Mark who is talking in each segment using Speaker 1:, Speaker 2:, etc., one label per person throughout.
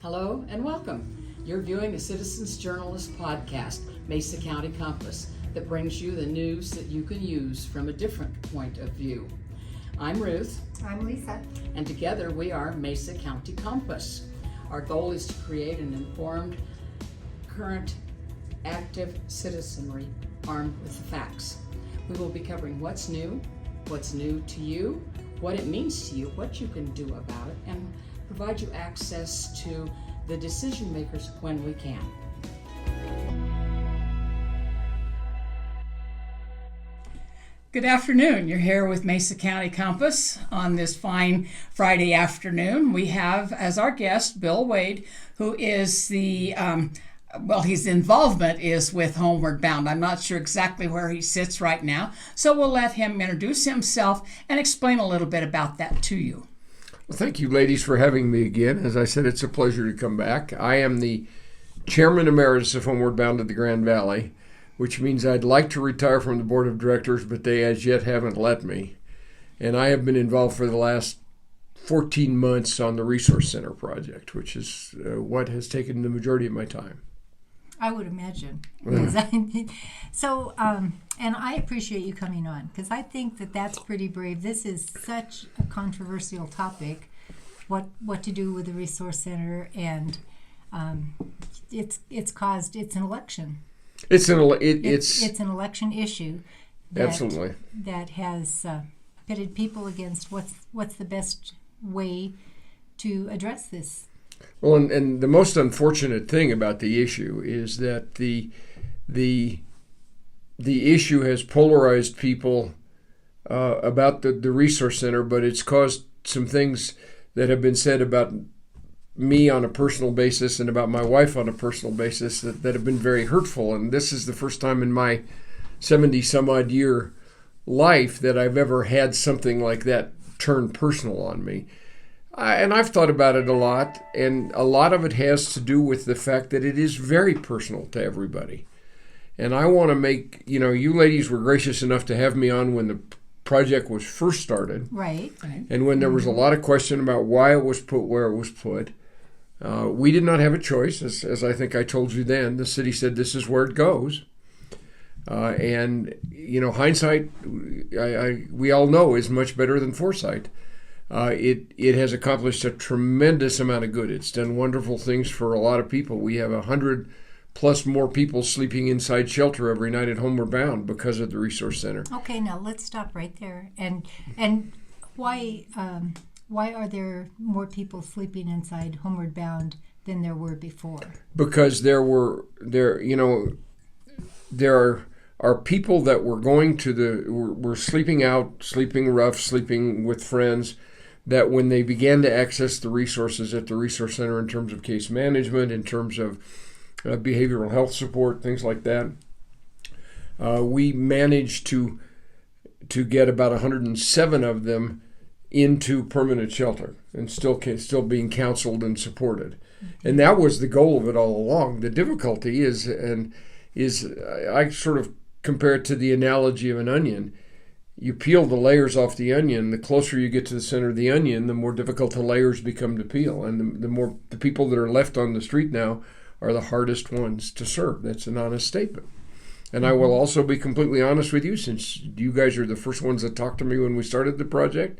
Speaker 1: Hello and welcome. You're viewing the Citizens Journalist podcast, Mesa County Compass, that brings you the news that you can use from a different point of view. I'm Ruth.
Speaker 2: I'm Lisa.
Speaker 1: And together we are Mesa County Compass. Our goal is to create an informed, current, active citizenry armed with the facts. We will be covering what's new to you, what it means to you, what you can do about it, and provide you access to the decision makers when we can. Good afternoon. You're here with Mesa County Compass on this fine Friday afternoon. We have as our guest Bill Wade, who is his involvement is with Homeward Bound. I'm not sure exactly where he sits right now, so we'll let him introduce himself and explain a little bit about that to you.
Speaker 3: Well, thank you, ladies, for having me again. As I said, it's a pleasure to come back. I am the Chairman Emeritus of Homeward Bound to the Grand Valley, which means I'd like to retire from the Board of Directors, but they as yet haven't let me. And I have been involved for the last 14 months on the Resource Center project, which is what has taken the majority of my time.
Speaker 2: I would imagine. And I appreciate you coming on because I think that that's pretty brave. This is such a controversial topic, what to do with the Resource Center, and it's an election. It's an election issue.
Speaker 3: Absolutely.
Speaker 2: That has pitted people against what's the best way to address this.
Speaker 3: Well, and the most unfortunate thing about the issue is that the issue has polarized people about the Resource Center, but it's caused some things that have been said about me on a personal basis and about my wife on a personal basis that have been very hurtful. And this is the first time in my 70-some-odd year life that I've ever had something like that turn personal on me. And I've thought about it a lot, and a lot of it has to do with the fact that it is very personal to everybody. And I want to make, you ladies were gracious enough to have me on when the project was first started.
Speaker 2: Right.
Speaker 3: And when there was a lot of question about why it was put where it was put. We did not have a choice, as I think I told you then. The city said this is where it goes. And hindsight, we all know, is much better than foresight. It has accomplished a tremendous amount of good. It's done wonderful things for a lot of people. We have 100 plus more people sleeping inside shelter every night at Homeward Bound because of the Resource Center.
Speaker 2: Okay, now let's stop right there. And why are there more people sleeping inside Homeward Bound than there were before?
Speaker 3: Because there are people that were going were sleeping out, sleeping rough, sleeping with friends, that when they began to access the resources at the Resource Center in terms of case management, in terms of behavioral health support, things like that, we managed to get about 107 of them into permanent shelter and still being counseled and supported. And that was the goal of it all along. The difficulty is I sort of compare it to the analogy of an onion. You peel the layers off the onion, the closer you get to the center of the onion, the more difficult the layers become to peel. And the people that are left on the street now are the hardest ones to serve. That's an honest statement. And I will also be completely honest with you, since you guys are the first ones that talked to me when we started the project.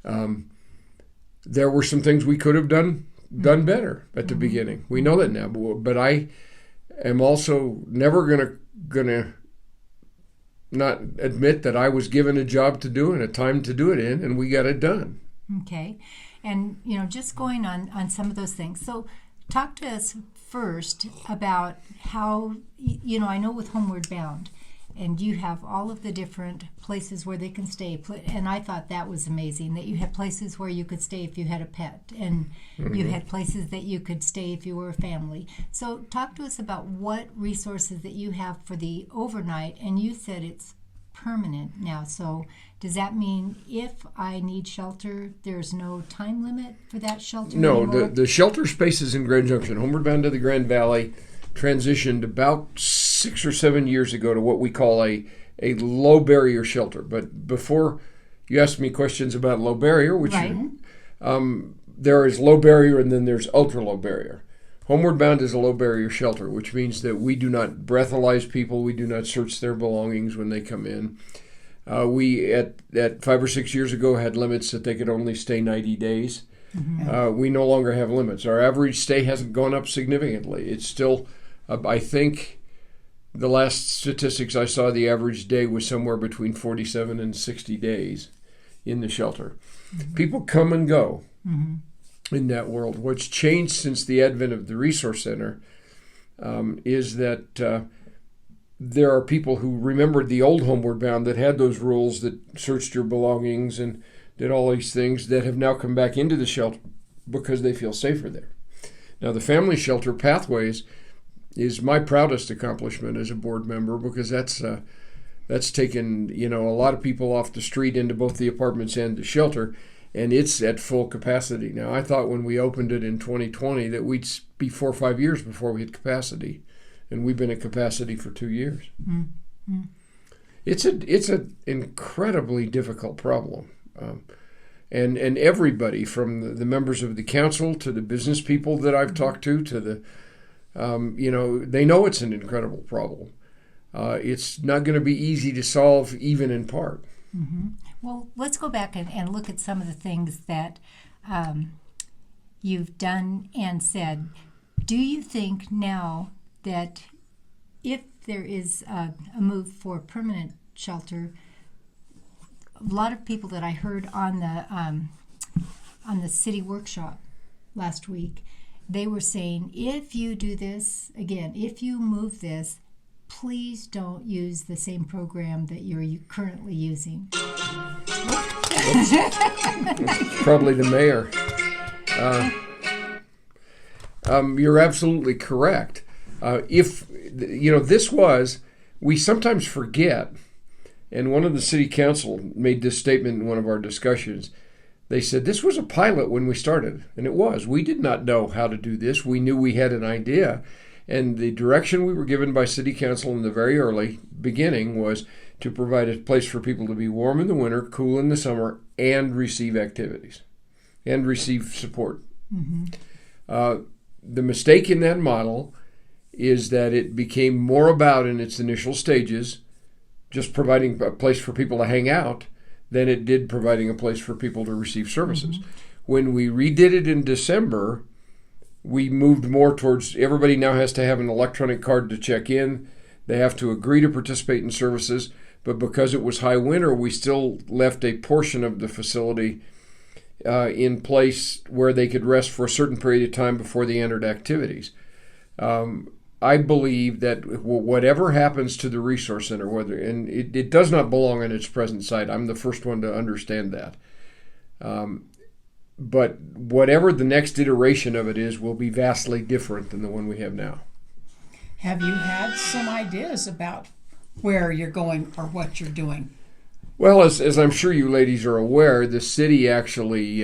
Speaker 3: There were some things we could have done better at the beginning. We know that now, but I am also never gonna not admit that I was given a job to do and a time to do it in, and we got it done.
Speaker 2: Okay. And, just going on some of those things. So talk to us first about how, I know with Homeward Bound, and you have all of the different places where they can stay. And I thought that was amazing, that you had places where you could stay if you had a pet, and you had places that you could stay if you were a family. So talk to us about what resources that you have for the overnight, and you said it's permanent now. So does that mean if I need shelter, there's no time limit for that shelter anymore?
Speaker 3: The shelter spaces in Grand Junction, Homeward Bound to the Grand Valley, transitioned about 6 or 7 years ago to what we call a low barrier shelter. But before you ask me questions about low barrier, which
Speaker 2: right.
Speaker 3: there is low barrier and then there's ultra low barrier. Homeward Bound is a low barrier shelter, which means that we do not breathalyze people. We do not search their belongings when they come in. We, at 5 or 6 years ago, had limits that they could only stay 90 days. We no longer have limits. Our average stay hasn't gone up significantly. It's still, I think, the last statistics I saw, the average day was somewhere between 47 and 60 days in the shelter. People come and go in that world. What's changed since the advent of the Resource Center is that there are people who remembered the old Homeward Bound that had those rules that searched your belongings and did all these things that have now come back into the shelter because they feel safer there. Now, the family shelter Pathways is my proudest accomplishment as a board member, because that's taken a lot of people off the street into both the apartments and the shelter, and it's at full capacity now. I thought when we opened it in 2020 that we'd be 4 or 5 years before we hit capacity, and we've been at capacity for 2 years. It's an incredibly difficult problem. And everybody from the members of the council to the business people that I've talked to the, they know it's an incredible problem. It's not going to be easy to solve, even in part.
Speaker 2: Well, let's go back and look at some of the things that you've done and said. Do you think now that if there is a move for permanent shelter, a lot of people that I heard on the city workshop last week, they were saying, if you do this again, if you move this, please don't use the same program that you're currently using.
Speaker 3: Probably the mayor. You're absolutely correct. We sometimes forget, and one of the city council made this statement in one of our discussions. They said this was a pilot when we started, and it was. We did not know how to do this. We knew we had an idea, and the direction we were given by city council in the very early beginning was to provide a place for people to be warm in the winter, cool in the summer, and receive activities, and receive support. The mistake in that model is that it became more about, in its initial stages, just providing a place for people to hang out than it did providing a place for people to receive services. When we redid it in December, we moved more towards everybody now has to have an electronic card to check in. They have to agree to participate in services, but because it was high winter, we still left a portion of the facility in place where they could rest for a certain period of time before they entered activities. I believe that whatever happens to the Resource Center, it does not belong in its present site. I'm the first one to understand that. But whatever the next iteration of it is will be vastly different than the one we have now.
Speaker 4: Have you had some ideas about where you're going or what you're doing?
Speaker 3: Well, as I'm sure you ladies are aware, the city actually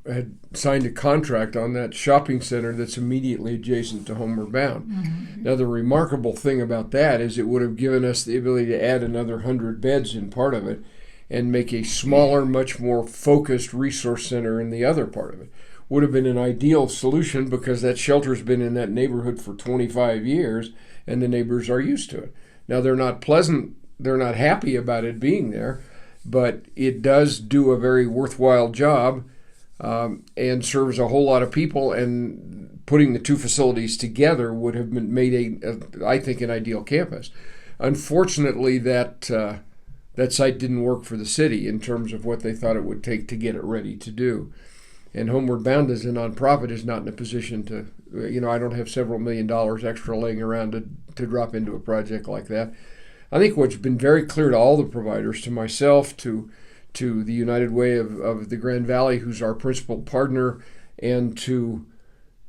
Speaker 3: had signed a contract on that shopping center that's immediately adjacent to Homeward Bound. Now, the remarkable thing about that is it would have given us the ability to add another 100 beds in part of it and make a smaller, much more focused resource center in the other part of it. Would have been an ideal solution because that shelter's been in that neighborhood for 25 years and the neighbors are used to it. Now, they're not pleasant, they're not happy about it being there, but it does do a very worthwhile job and serves a whole lot of people, and putting the two facilities together would have made I think, an ideal campus. Unfortunately, that site didn't work for the city in terms of what they thought it would take to get it ready to do. And Homeward Bound as a nonprofit is not in a position to, I don't have several $1 million extra laying around to drop into a project like that. I think what's been very clear to all the providers, to myself, to the United Way of the Grand Valley, who's our principal partner, and to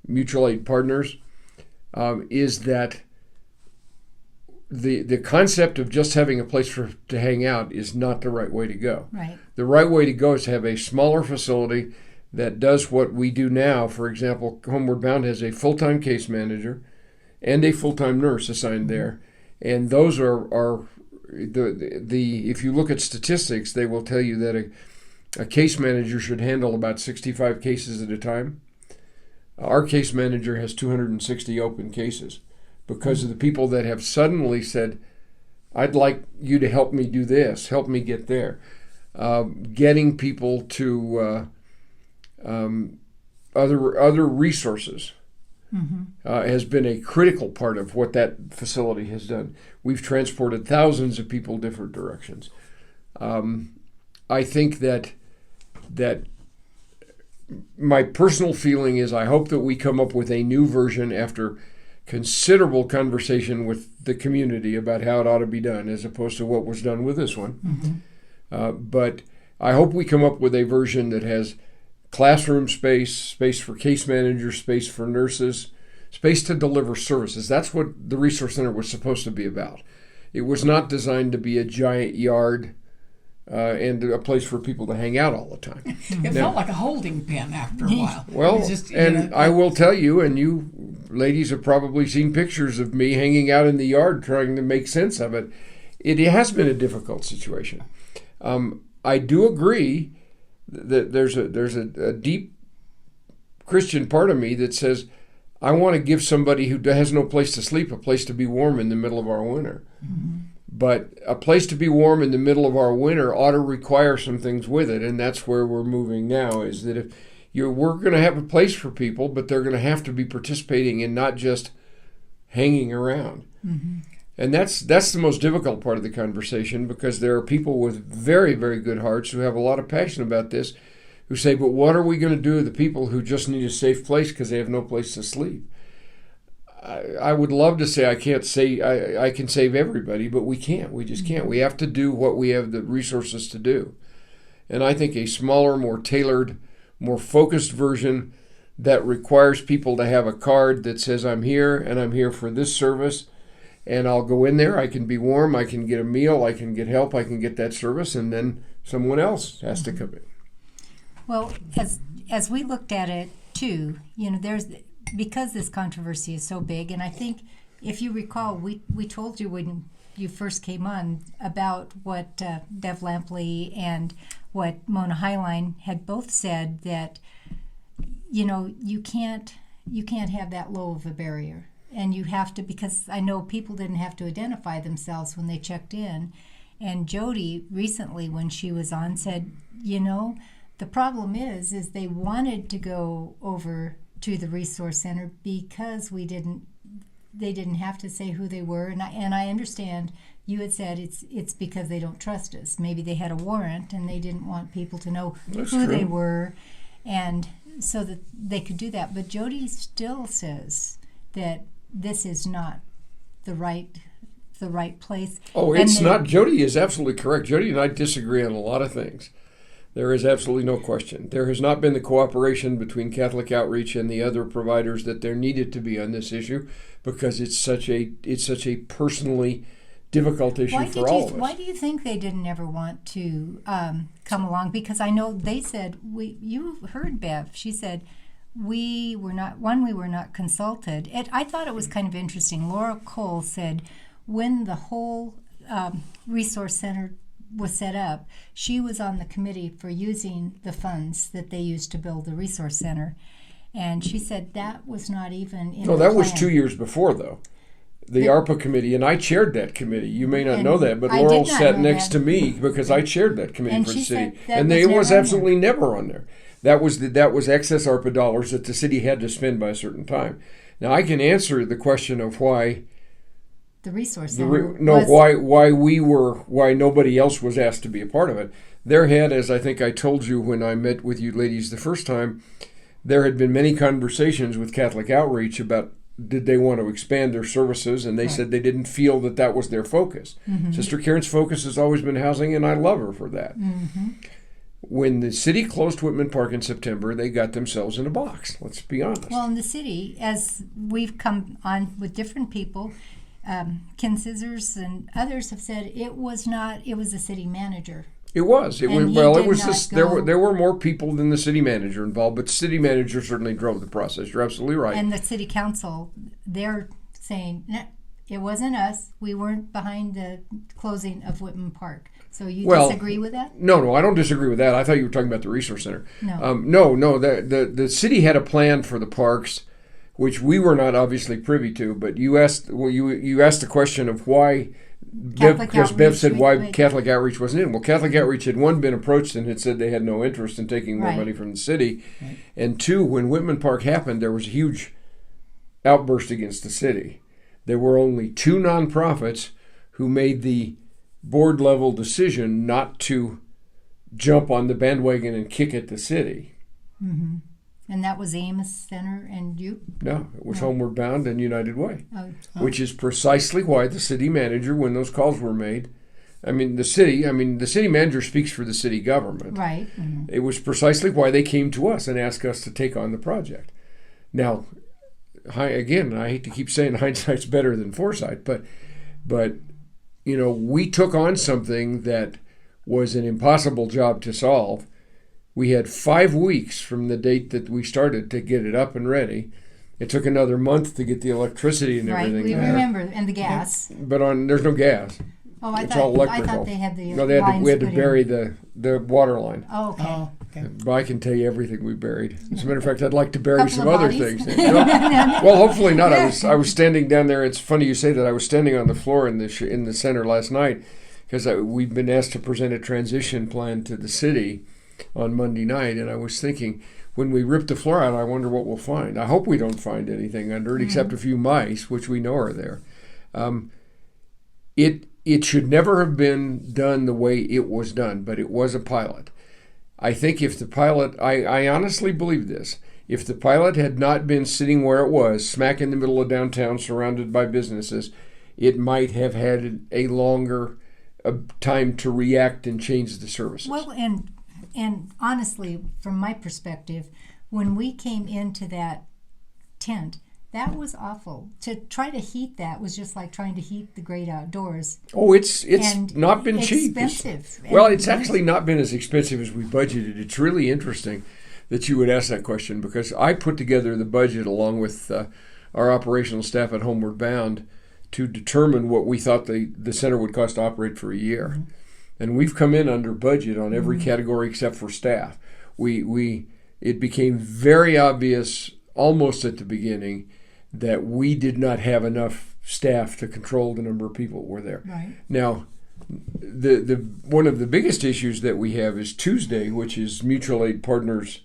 Speaker 3: mutual aid partners, is that the concept of just having a place to hang out is not the right way to go.
Speaker 2: Right.
Speaker 3: The right way to go is to have a smaller facility that does what we do now. For example, Homeward Bound has a full-time case manager and a full-time nurse assigned there, and those are the if you look at statistics, they will tell you that a case manager should handle about 65 cases at a time. Our case manager has 260 open cases because of the people that have suddenly said, I'd like you to help me do this, help me get there. Getting people to other resources has been a critical part of what that facility has done. We've transported thousands of people different directions. I think that my personal feeling is I hope that we come up with a new version after considerable conversation with the community about how it ought to be done as opposed to what was done with this one. But I hope we come up with a version that has classroom space, space for case managers, space for nurses, space to deliver services. That's what the Resource Center was supposed to be about. It was not designed to be a giant yard and a place for people to hang out all the time.
Speaker 4: It felt like a holding pen after a while.
Speaker 3: Well,
Speaker 4: It's just,
Speaker 3: I will tell you, and you ladies have probably seen pictures of me hanging out in the yard trying to make sense of it. It has been a difficult situation. I do agree that there's a deep Christian part of me that says I want to give somebody who has no place to sleep a place to be warm in the middle of our winter. But a place to be warm in the middle of our winter ought to require some things with it, and that's where we're moving now, is that if we're going to have a place for people, but they're going to have to be participating and not just hanging around. And that's the most difficult part of the conversation, because there are people with very, very good hearts who have a lot of passion about this, who say, but what are we going to do with the people who just need a safe place because they have no place to sleep? I would love to say I can save everybody, but we can't. We just can't. We have to do what we have the resources to do. And I think a smaller, more tailored, more focused version that requires people to have a card that says I'm here and I'm here for this service, and I'll go in there, I can be warm, I can get a meal, I can get help, I can get that service, and then someone else has to come in.
Speaker 2: Well, as we looked at it too, because this controversy is so big, and I think if you recall, we told you when you first came on about what Bev Lampley and what Mona Highline had both said, that you can't have that low of a barrier, and you have to, because I know people didn't have to identify themselves when they checked in, and Jody recently when she was on said, the problem is they wanted to go over to the Resource Center because they didn't have to say who they were, and I understand you had said it's because they don't trust us. Maybe they had a warrant and they didn't want people to know who they were, and so that they could do that. But Jody still says that this is not the right place.
Speaker 3: Oh, it's not. Jody is absolutely correct. Jody and I disagree on a lot of things. There is absolutely no question. There has not been the cooperation between Catholic Outreach and the other providers that there needed to be on this issue, because it's such a personally difficult issue for all of us.
Speaker 2: Why do you think they didn't ever want to come along? Because I know they said, you heard Bev, she said, we were not consulted. I thought it was kind of interesting. Laura Cole said when the whole Resource Center was set up, she was on the committee for using the funds that they used to build the Resource Center, and she said that was not even in the
Speaker 3: that
Speaker 2: plan.
Speaker 3: was 2 years before, though. The ARPA committee, and I chaired that committee. You may not know that, but Laurel sat next to me because I chaired that committee for the city, and it was absolutely never on there. That was excess ARPA dollars that the city had to spend by a certain time. Now I can answer the question of why
Speaker 2: the Resource Center
Speaker 3: why nobody else was asked to be a part of it. There had, as I think I told you when I met with you ladies the first time, there had been many conversations with Catholic Outreach about did they want to expand their services, and they said they didn't feel that was their focus. Sister Karen's focus has always been housing, and I love her for that. When the city closed Whitman Park in September, they got themselves in a box. Let's be honest.
Speaker 2: Well, in the city, as we've come on with different people, Ken Scissors and others have said it was the city manager.
Speaker 3: It was. There were more people than the city manager involved, but the city manager certainly drove the process. You're absolutely right.
Speaker 2: And the city council, they're saying, no, it wasn't us. We weren't behind the closing of Whitman Park. So you
Speaker 3: Well,
Speaker 2: disagree with that?
Speaker 3: No, I don't disagree with that. I thought you were talking about the resource center.
Speaker 2: No.
Speaker 3: No. The city had a plan for the parks, which we were not obviously privy to. But you asked the question of why. Because Bev said why Catholic Outreach wasn't in. Well, Catholic Outreach had, one, been approached and had said they had no interest in taking more
Speaker 2: Right.
Speaker 3: money from the city, and two, when Whitman Park happened, there was a huge outburst against the city. There were only two nonprofits who made the board level decision not to jump on the bandwagon and kick at the city.
Speaker 2: Mm-hmm. And that was Amos Center and you?
Speaker 3: No, it was Homeward Bound and United Way,
Speaker 2: Oh.
Speaker 3: which is precisely why the city manager, when those calls were made, the city manager speaks for the city government.
Speaker 2: Right.
Speaker 3: It was precisely why they came to us and asked us to take on the project. Now, again, I hate to keep saying hindsight's better than foresight, but we took on something that was an impossible job to solve. We had 5 weeks from the date that we started to get it up and ready. It took another month to get the electricity and
Speaker 2: Right,
Speaker 3: everything
Speaker 2: we
Speaker 3: there.
Speaker 2: remember, and the gas.
Speaker 3: But there's no gas.
Speaker 2: Oh, I
Speaker 3: It's all
Speaker 2: thought
Speaker 3: electrical.
Speaker 2: they had the
Speaker 3: No,
Speaker 2: lines
Speaker 3: we had to
Speaker 2: put
Speaker 3: bury
Speaker 2: in.
Speaker 3: the water line.
Speaker 2: Oh, okay.
Speaker 4: Oh, okay.
Speaker 3: But I can tell you everything we buried. As a matter of fact, I'd like to bury
Speaker 2: Couple
Speaker 3: some
Speaker 2: of
Speaker 3: other
Speaker 2: bodies?
Speaker 3: things. Well, hopefully not. I was standing down there. It's funny you say that. I was standing on the floor in the center last night because we've been asked to present a transition plan to the city on Monday night, and I was thinking, when we rip the floor out, I wonder what we'll find. I hope we don't find anything under it except a few mice, which we know are there. It should never have been done the way it was done, but it was a pilot. I think if the pilot, I honestly believe this, if the pilot had not been sitting where it was, smack in the middle of downtown, surrounded by businesses, it might have had a longer time to react and change the services.
Speaker 2: Well, and honestly, from my perspective, when we came into that tent, that was awful. To try to heat that was just like trying to heat the great outdoors.
Speaker 3: Oh, it's
Speaker 2: And
Speaker 3: not been cheap.
Speaker 2: expensive.
Speaker 3: Well,
Speaker 2: And-
Speaker 3: it's actually not been as expensive as we budgeted. It's really interesting that you would ask that question because I put together the budget along with our operational staff at Homeward Bound to determine what we thought the center would cost to operate for a year. Mm-hmm. And we've come in under budget on every category except for staff. It became very obvious almost at the beginning that we did not have enough staff to control the number of people that were there.
Speaker 2: Right.
Speaker 3: Now, the one of the biggest issues that we have is Tuesday, which is Mutual Aid Partners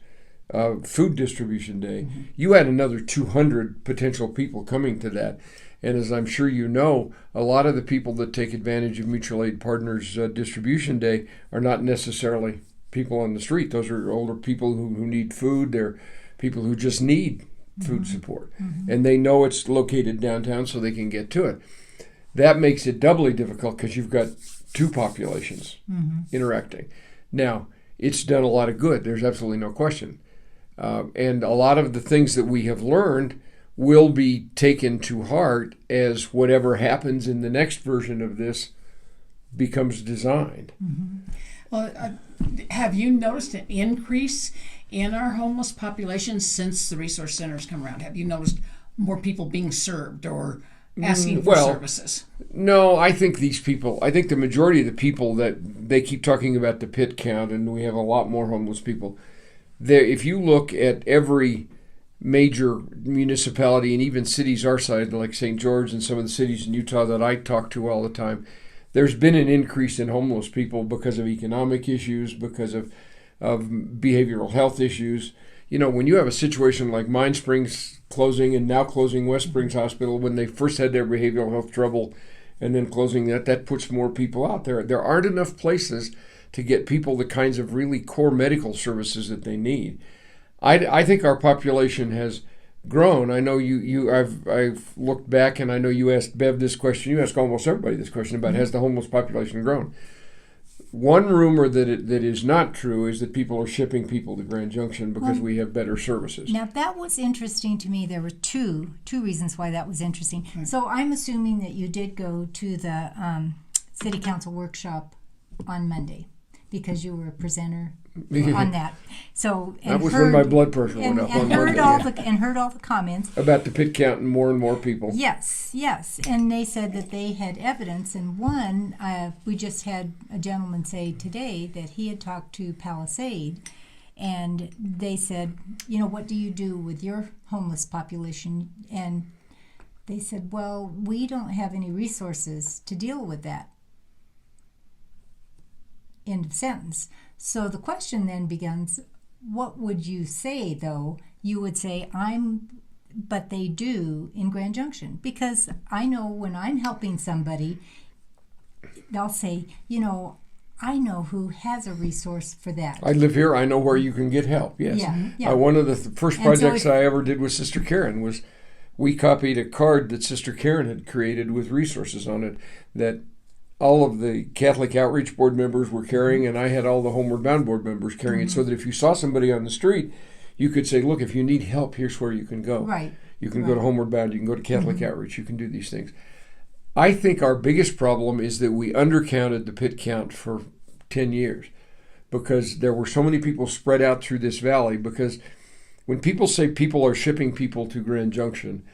Speaker 3: Food Distribution Day. Mm-hmm. You had another 200 potential people coming to that. And as I'm sure you know, a lot of the people that take advantage of Mutual Aid Partners Distribution Day are not necessarily people on the street. Those are older people who need food. They're people who just need food support. Mm-hmm. And they know it's located downtown so they can get to it. That makes it doubly difficult because you've got two populations interacting. Now, it's done a lot of good. There's absolutely no question. And a lot of the things that we have learned will be taken to heart as whatever happens in the next version of this becomes designed.
Speaker 4: Mm-hmm. Well, have you noticed an increase in our homeless population since the resource centers come around? Have you noticed more people being served or asking for services?
Speaker 3: No, I think the majority of the people that they keep talking about the pit count, and we have a lot more homeless people. If you look at every major municipality and even cities our side, like St. George and some of the cities in Utah that I talk to all the time, there's been an increase in homeless people because of economic issues, because of behavioral health issues. You know, when you have a situation like Mine Springs closing and now closing West Springs Hospital, when they first had their behavioral health trouble and then closing that puts more people out there. There aren't enough places to get people the kinds of really core medical services that they need. I think our population has grown. I know I've looked back and I know you asked Bev this question. You ask almost everybody this question about has the homeless population grown? One rumor that is not true is that people are shipping people to Grand Junction because we have better services.
Speaker 2: Now that was interesting to me. There were two reasons why that was interesting. So I'm assuming that you did go to the City Council workshop on Monday, because you were a presenter on that. So and
Speaker 3: That was when my blood pressure
Speaker 2: and,
Speaker 3: went up
Speaker 2: and
Speaker 3: on
Speaker 2: heard
Speaker 3: Monday.
Speaker 2: all the and heard all the comments.
Speaker 3: About the pit count and more people.
Speaker 2: Yes, yes, and they said that they had evidence. And one, we just had a gentleman say today that he had talked to Palisade, and they said, you know, what do you do with your homeless population? And they said, well, we don't have any resources to deal with that. End of sentence. So the question then begins, what would you say, though? You would say, but they do in Grand Junction. Because I know when I'm helping somebody, they'll say, you know, I know who has a resource for that.
Speaker 3: I live here. I know where you can get help. Yes.
Speaker 2: Yeah.
Speaker 3: One of the first
Speaker 2: And so
Speaker 3: projects I ever did with Sister Karen was we copied a card that Sister Karen had created with resources on it that all of the Catholic Outreach Board members were carrying, and I had all the Homeward Bound Board members carrying it, so that if you saw somebody on the street, you could say, look, if you need help, here's where you can go.
Speaker 2: Right.
Speaker 3: You can go to Homeward Bound, you can go to Catholic Outreach, you can do these things. I think our biggest problem is that we undercounted the pit count for 10 years because there were so many people spread out through this valley. Because when people say people are shipping people to Grand Junction,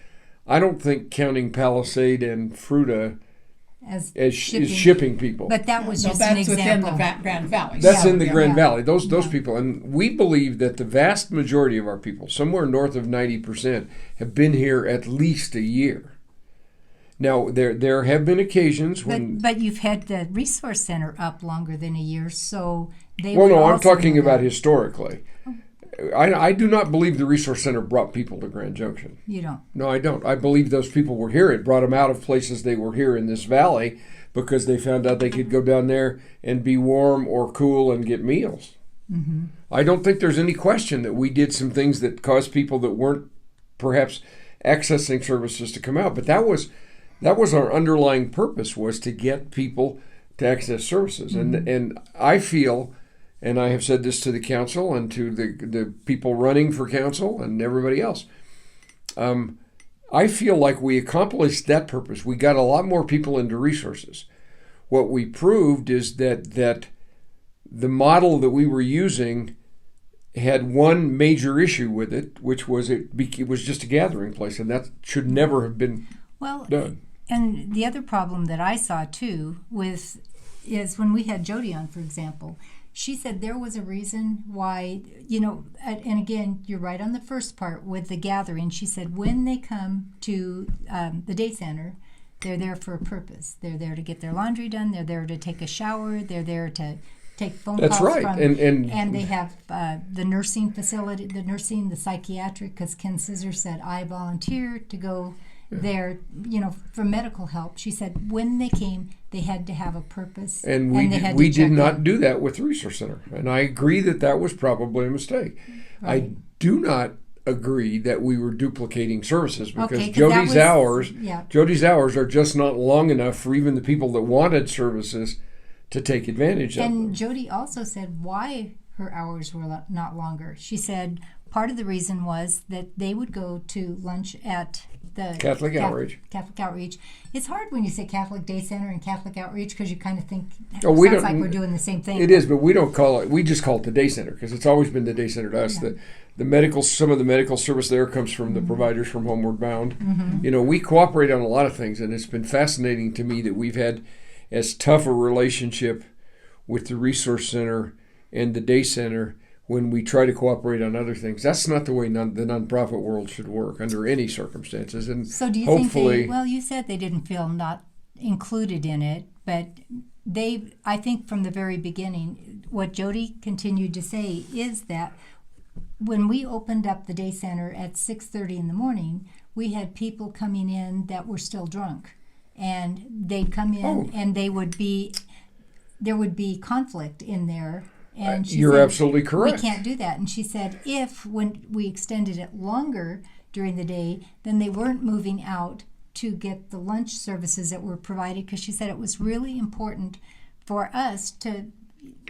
Speaker 3: I don't think counting Palisade and Fruta
Speaker 2: as
Speaker 3: is shipping people.
Speaker 2: But that was
Speaker 4: So
Speaker 2: just an
Speaker 4: that's within
Speaker 2: example.
Speaker 4: the Grand Valley.
Speaker 3: That's
Speaker 4: So,
Speaker 3: in the
Speaker 4: yeah.
Speaker 3: Grand Valley, those people. And we believe that the vast majority of our people, somewhere north of 90%, have been here at least a year. Now, there have been occasions when...
Speaker 2: But you've had the resource center up longer than a year, so they
Speaker 3: Well,
Speaker 2: would
Speaker 3: no, I'm
Speaker 2: also
Speaker 3: talking
Speaker 2: know
Speaker 3: about
Speaker 2: that.
Speaker 3: historically. I do not believe the Resource Center brought people to Grand Junction.
Speaker 2: You don't.
Speaker 3: No, I don't. I believe those people were here. It brought them out of places they were here in this valley because they found out they could go down there and be warm or cool and get meals.
Speaker 2: Mm-hmm.
Speaker 3: I don't think there's any question that we did some things that caused people that weren't perhaps accessing services to come out. But that was our underlying purpose, was to get people to access services.
Speaker 2: Mm-hmm.
Speaker 3: And I feel, and I have said this to the council and to the people running for council and everybody else, I feel like we accomplished that purpose. We got a lot more people into resources. What we proved is that the model that we were using had one major issue with it, which was it was just a gathering place, and that should never have been
Speaker 2: Well,
Speaker 3: done.
Speaker 2: and the other problem that I saw too is when we had Jody on, for example, she said there was a reason why, and again, you're right on the first part with the gathering. She said when they come to the day center, they're there for a purpose. They're there to get their laundry done. They're there to take a shower. They're there to take phone
Speaker 3: That's
Speaker 2: calls
Speaker 3: right.
Speaker 2: from,
Speaker 3: And
Speaker 2: they have the nursing facility, the psychiatric, because Ken Scissor said, I volunteer to go there, for medical help. She said when they came, they had to have a purpose.
Speaker 3: And
Speaker 2: they had to
Speaker 3: we did
Speaker 2: check
Speaker 3: not
Speaker 2: in.
Speaker 3: do that with the Resource Center. And I agree that was probably a mistake.
Speaker 2: Right.
Speaker 3: I do not agree that we were duplicating services because
Speaker 2: Okay, 'cause that was- yeah.
Speaker 3: Jody's hours are just not long enough for even the people that wanted services to take advantage of them.
Speaker 2: And Jody also said why her hours were not longer. She said part of the reason was that they would go to lunch at the
Speaker 3: Catholic Outreach.
Speaker 2: Catholic Outreach. It's hard when you say Catholic Day Center and Catholic Outreach because you kind of think
Speaker 3: Oh, we
Speaker 2: sounds
Speaker 3: don't-
Speaker 2: like we're doing the same thing.
Speaker 3: It is, but we don't call it. We just call it the day center because it's always been the day center to us.
Speaker 2: Yeah.
Speaker 3: Some of the medical service there comes from the providers from Homeward Bound.
Speaker 2: Mm-hmm.
Speaker 3: We cooperate on a lot of things, and it's been fascinating to me that we've had as tough a relationship with the Resource Center and the day center when we try to cooperate on other things. That's not the way the nonprofit world should work under any circumstances. And
Speaker 2: So do you
Speaker 3: hopefully,
Speaker 2: think you said they didn't feel not included in it, but I think from the very beginning, what Jody continued to say is that when we opened up the day center at 6:30 in the morning, we had people coming in that were still drunk, and they'd come in and there would be conflict in there. And she
Speaker 3: you're
Speaker 2: said,
Speaker 3: absolutely correct.
Speaker 2: We can't do that. And she said when we extended it longer during the day, then they weren't moving out to get the lunch services that were provided, because she said it was really important for us to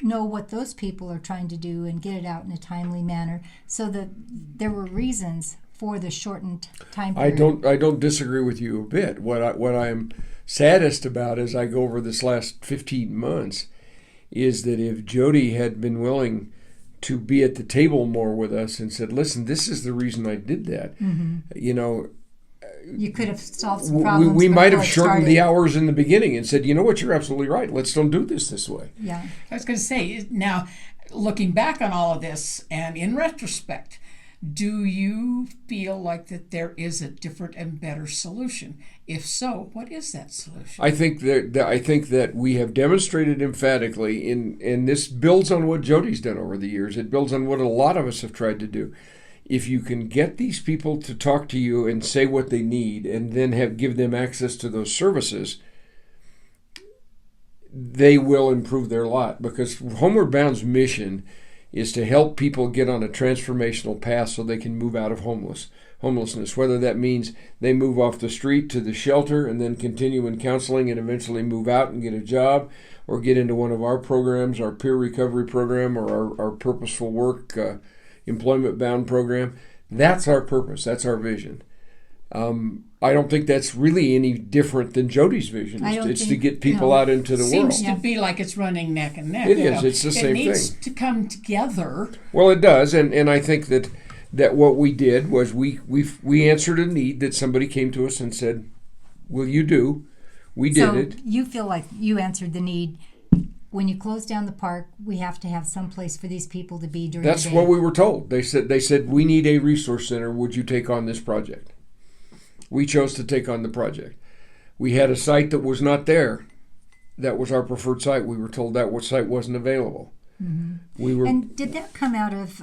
Speaker 2: know what those people are trying to do and get it out in a timely manner, so that there were reasons for the shortened time period.
Speaker 3: I don't disagree with you a bit. What I'm saddest about as I go over this last 15 months is that if Jody had been willing to be at the table more with us and said, listen, this is the reason I did that, you know,
Speaker 2: You could have solved some problems.
Speaker 3: we might have
Speaker 2: before it
Speaker 3: shortened
Speaker 2: started.
Speaker 3: the hours in the beginning and said, you know what, you're absolutely right. Let's don't do this way.
Speaker 2: Yeah.
Speaker 4: I was going to say, now, looking back on all of this and in retrospect, do you feel like that there is a different and better solution? If so, what is that solution?
Speaker 3: I think that we have demonstrated emphatically, and this builds on what Jody's done over the years. It builds on what a lot of us have tried to do. If you can get these people to talk to you and say what they need, and then give them access to those services, they will improve their lot. Because Homeward Bound's mission is to help people get on a transformational path so they can move out of homelessness, whether that means they move off the street to the shelter and then continue in counseling and eventually move out and get a job, or get into one of our programs, our peer recovery program, or our purposeful work employment bound program. That's our purpose. That's our vision. I don't think that's really any different than Jody's vision. It's to get people out into the world.
Speaker 4: Seems to be like it's running neck and neck.
Speaker 3: It is. It's the same
Speaker 4: thing. It needs
Speaker 3: thing.
Speaker 4: to come together.
Speaker 3: Well, it does, and I think that what we did was we answered a need that somebody came to us and said, "Will you do?" We did
Speaker 2: So
Speaker 3: it.
Speaker 2: you feel like you answered the need. When you close down the park, we have to have some place for these people to be during
Speaker 3: That's
Speaker 2: the day.
Speaker 3: what we were told. They said we need a resource center. Would you take on this project? We chose to take on the project. We had a site that was not there. That was our preferred site. We were told that site wasn't available.
Speaker 2: Mm-hmm.
Speaker 3: We were.
Speaker 2: And did that come out of?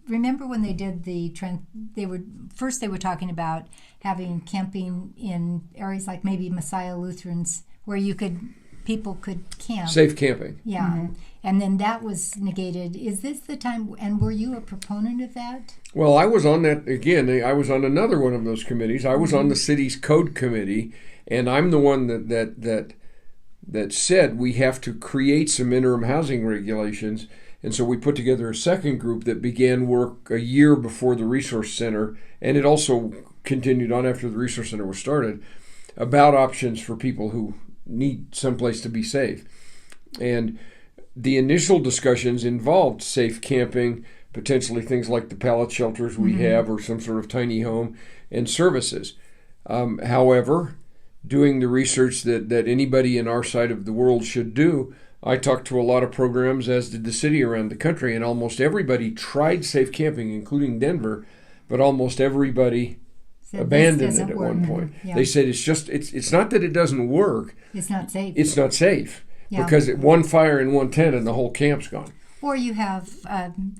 Speaker 2: Remember when they did they were talking about having camping in areas like maybe Messiah Lutherans where people could camp.
Speaker 3: Safe camping.
Speaker 2: Yeah. And then that was negated. Is this the time, and were you a proponent of that?
Speaker 3: Well, I was on that, again, I was on another one of those committees. I was on the city's code committee, and I'm the one that said we have to create some interim housing regulations. And so we put together a second group that began work a year before the Resource Center, and it also continued on after the Resource Center was started, about options for people who need someplace to be safe. And the initial discussions involved safe camping, potentially things like the pallet shelters we have, or some sort of tiny home, and services. However, doing the research that anybody in our side of the world should do, I talked to a lot of programs, as did the city around the country, and almost everybody tried safe camping, including Denver, but almost everybody
Speaker 2: Said
Speaker 3: abandoned
Speaker 2: this
Speaker 3: it
Speaker 2: doesn't
Speaker 3: at
Speaker 2: work.
Speaker 3: one point.
Speaker 2: Yeah.
Speaker 3: They said it's not that it doesn't work,
Speaker 2: It's not safe.
Speaker 3: it's not safe.
Speaker 2: Yeah.
Speaker 3: Because one fire in one tent and the whole camp's gone.
Speaker 2: Or you have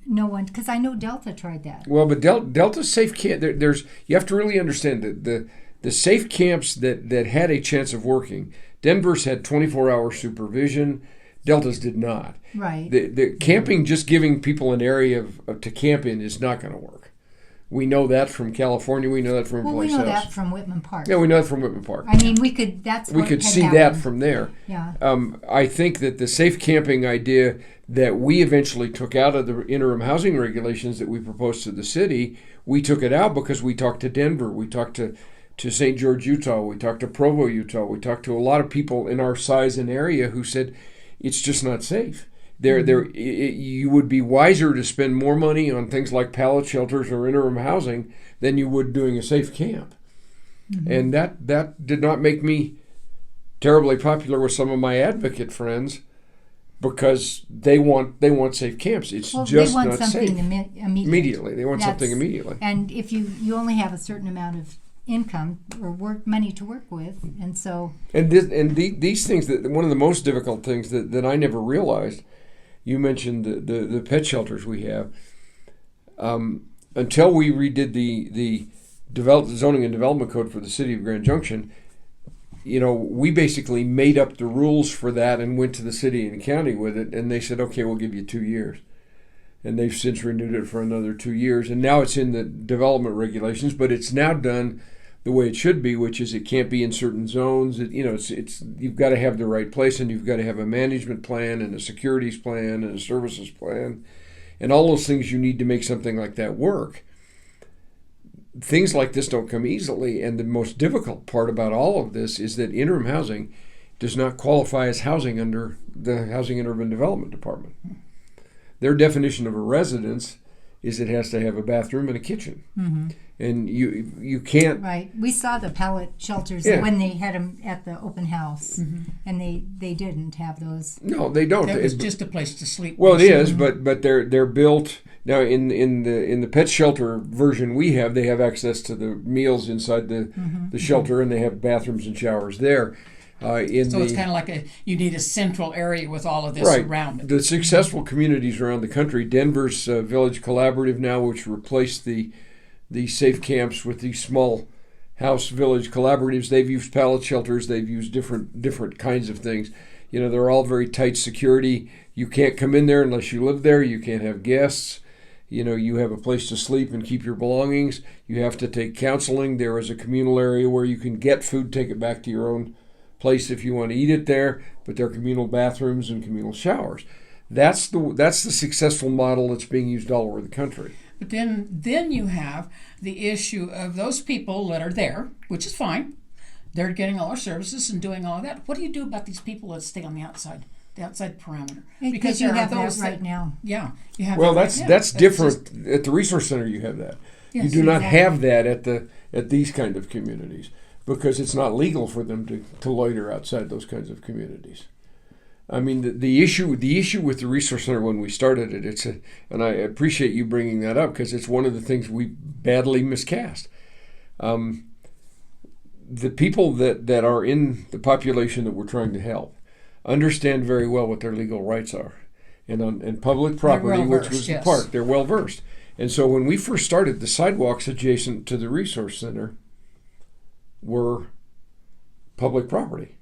Speaker 2: no one, because I know Delta tried that.
Speaker 3: Well, but Delta's safe camp. There's you have to really understand that the safe camps that had a chance of working. Denver's had 24-hour supervision. Delta's did not.
Speaker 2: Right.
Speaker 3: The camping, just giving people an area to camp in, is not going to work. We know that from California. We know that from
Speaker 2: Well, we
Speaker 3: place
Speaker 2: know
Speaker 3: else.
Speaker 2: that from Whitman Park.
Speaker 3: Yeah, we know that from Whitman Park.
Speaker 2: I mean, we could. That's
Speaker 3: We
Speaker 2: what
Speaker 3: could
Speaker 2: had
Speaker 3: see that
Speaker 2: happened.
Speaker 3: from there.
Speaker 2: Yeah.
Speaker 3: I think that the safe camping idea that we eventually took out of the interim housing regulations that we proposed to the city, we took it out because we talked to Denver, we talked to St. George, Utah, we talked to Provo, Utah, we talked to a lot of people in our size and area who said it's just not safe. You would be wiser to spend more money on things like pallet shelters or interim housing than you would doing a safe camp. And that did not make me terribly popular with some of my advocate friends, because they want safe camps. It's
Speaker 2: Well,
Speaker 3: just
Speaker 2: they want
Speaker 3: not
Speaker 2: something
Speaker 3: safe.
Speaker 2: immediately.
Speaker 3: They want something immediately.
Speaker 2: And if you only have a certain amount of income or money to work with, and so
Speaker 3: And these things, that one of the most difficult things that I never realized, you mentioned the pet shelters we have. Until we redid the zoning and development code for the city of Grand Junction, we basically made up the rules for that and went to the city and county with it, and they said, okay, we'll give you 2 years. And they've since renewed it for another 2 years, and now it's in the development regulations, but it's now done the way it should be, which is it can't be in certain zones. It's you've got to have the right place, and you've got to have a management plan and a securities plan and a services plan, and all those things you need to make something like that work. Things like this don't come easily, and the most difficult part about all of this is that interim housing does not qualify as housing under the Housing and Urban Development Department. Their definition of a residence is it has to have a bathroom and a kitchen. And you can't.
Speaker 2: Right. We saw the pallet shelters
Speaker 3: Yeah.
Speaker 2: when they had them at the open house, and they didn't have those.
Speaker 3: No, they don't.
Speaker 4: That was
Speaker 3: It-
Speaker 4: just a place to sleep.
Speaker 3: Well, it is, but they're built now in the pet shelter version we have. They have access to the meals inside the shelter, and they have bathrooms and showers there.
Speaker 4: So it's kind of like you need a central area with all of this
Speaker 3: right.
Speaker 4: around it.
Speaker 3: The successful communities around the country, Denver's Village Collaborative now, which replaced the safe camps with these small house village collaboratives. They've used pallet shelters. They've used different kinds of things. You know, they're all very tight security. You can't come in there unless you live there. You can't have guests. You know, you have a place to sleep and keep your belongings. You have to take counseling. There is a communal area where you can get food, take it back to your own place if you want to eat it there, but there are communal bathrooms and communal showers. That's the successful model that's being used all over the country.
Speaker 4: But then you have the issue of those people that are there, which is fine. They're getting all our services and doing all of that. What do you do about these people that stay on the outside parameter?
Speaker 2: Because you have that right now.
Speaker 4: Yeah, you have.
Speaker 3: Well,
Speaker 4: that
Speaker 3: that's
Speaker 4: right now.
Speaker 3: that's different.
Speaker 4: just-
Speaker 3: At the resource center, you have that.
Speaker 4: Yes,
Speaker 3: you do not
Speaker 4: exactly.
Speaker 3: have that at these kind of communities because it's not legal for them to loiter outside those kinds of communities. I mean, the issue with the resource center when we started it, and I appreciate you bringing that up because it's one of the things we badly miscast. The people that are in the population that we're trying to help understand very well what their legal rights are, and on public property, which
Speaker 4: well-versed,
Speaker 3: was
Speaker 4: yes.
Speaker 3: the park, they're well versed. And so when we first started, the sidewalks adjacent to the resource center were public property.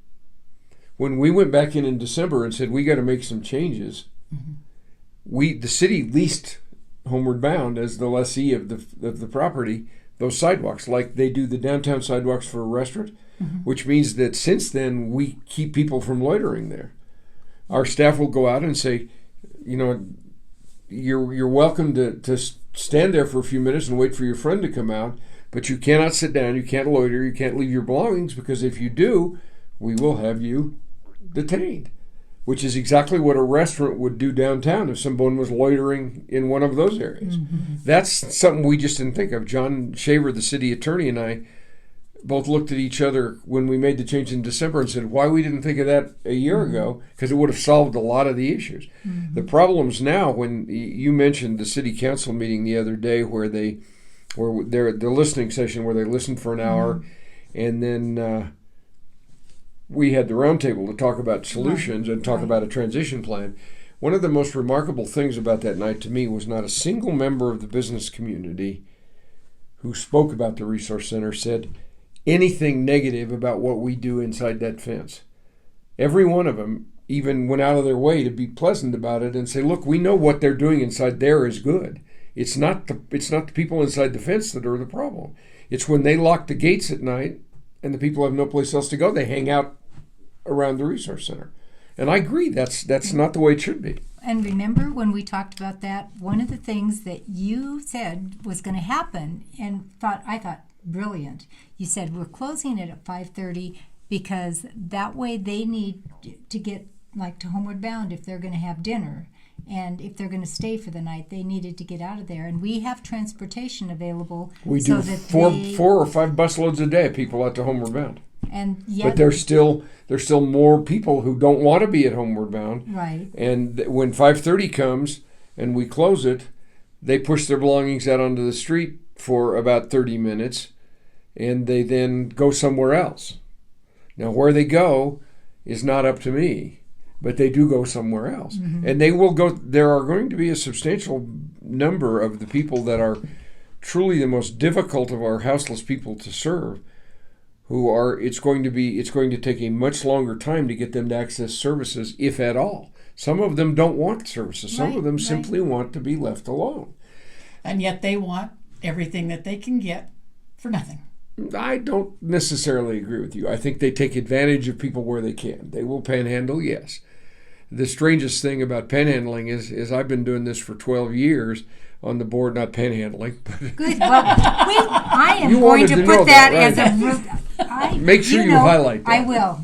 Speaker 3: When we went back in December and said we got to make some changes, the city leased Homeward Bound as the lessee of the property those sidewalks, like they do the downtown sidewalks for a restaurant, which means that since then we keep people from loitering there. Our staff will go out and say, you know, you're welcome to stand there for a few minutes and wait for your friend to come out, but you cannot sit down, you can't loiter, you can't leave your belongings, because if you do, we will have you detained, which is exactly what a restaurant would do downtown if someone was loitering in one of those areas. That's something we just didn't think of. John Shaver, the city attorney, and I both looked at each other when we made the change in December and said, why we didn't think of that a year ago, because it would have solved a lot of the issues. The problems now, when you mentioned the city council meeting the other day where the listening session where they listened for an hour, and then we had the roundtable to talk about solutions and talk about a transition plan. One of the most remarkable things about that night to me was not a single member of the business community who spoke about the resource center said anything negative about what we do inside that fence. Every one of them even went out of their way to be pleasant about it and say, look, we know what they're doing inside there is good. It's not the people inside the fence that are the problem. It's when they lock the gates at night and the people have no place else to go, they hang out around the resource center. And I agree, that's not the way it should be.
Speaker 2: And remember when we talked about that, one of the things that you said was going to happen, and I thought brilliant. You said we're closing it at 5:30 because that way they need to get like to Homeward Bound if they're going to have dinner, and if they're going to stay for the night, they needed to get out of there. And we have transportation available.
Speaker 3: We
Speaker 2: so
Speaker 3: do
Speaker 2: that
Speaker 3: four or five busloads a day of people out to Homeward Bound.
Speaker 2: And yet,
Speaker 3: But there's still more people who don't want to be at Homeward Bound.
Speaker 2: right.
Speaker 3: And when 5:30 comes and we close it, they push their belongings out onto the street for about 30 minutes, and they then go somewhere else. Now, where they go is not up to me, but they do go somewhere else. And they will go. There are going to be a substantial number of the people that are truly the most difficult of our houseless people to serve, who are, it's going to take a much longer time to get them to access services, if at all. Some of them don't want services. Some of them simply want to be left alone.
Speaker 4: And yet they want everything that they can get for nothing.
Speaker 3: I don't necessarily agree with you. I think they take advantage of people where they can. They will panhandle, yes. The strangest thing about panhandling is I've been doing this for 12 years on the board, not panhandling. But
Speaker 2: Good. Well, I am
Speaker 3: You
Speaker 2: going
Speaker 3: wanted
Speaker 2: to
Speaker 3: to know
Speaker 2: put that
Speaker 3: that,
Speaker 2: as a.
Speaker 3: Make sure you highlight that.
Speaker 2: I will.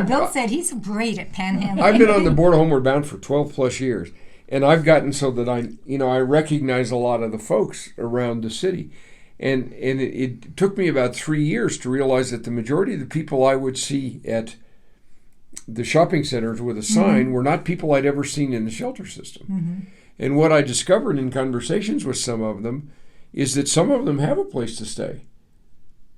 Speaker 2: Bill said he's great at panhandling.
Speaker 3: I've been on the board of Homeward Bound for 12 plus years, and I've gotten so that I recognize a lot of the folks around the city. And it took me about 3 years to realize that the majority of the people I would see at the shopping centers with a sign were not people I'd ever seen in the shelter system. And what I discovered in conversations with some of them is that some of them have a place to stay.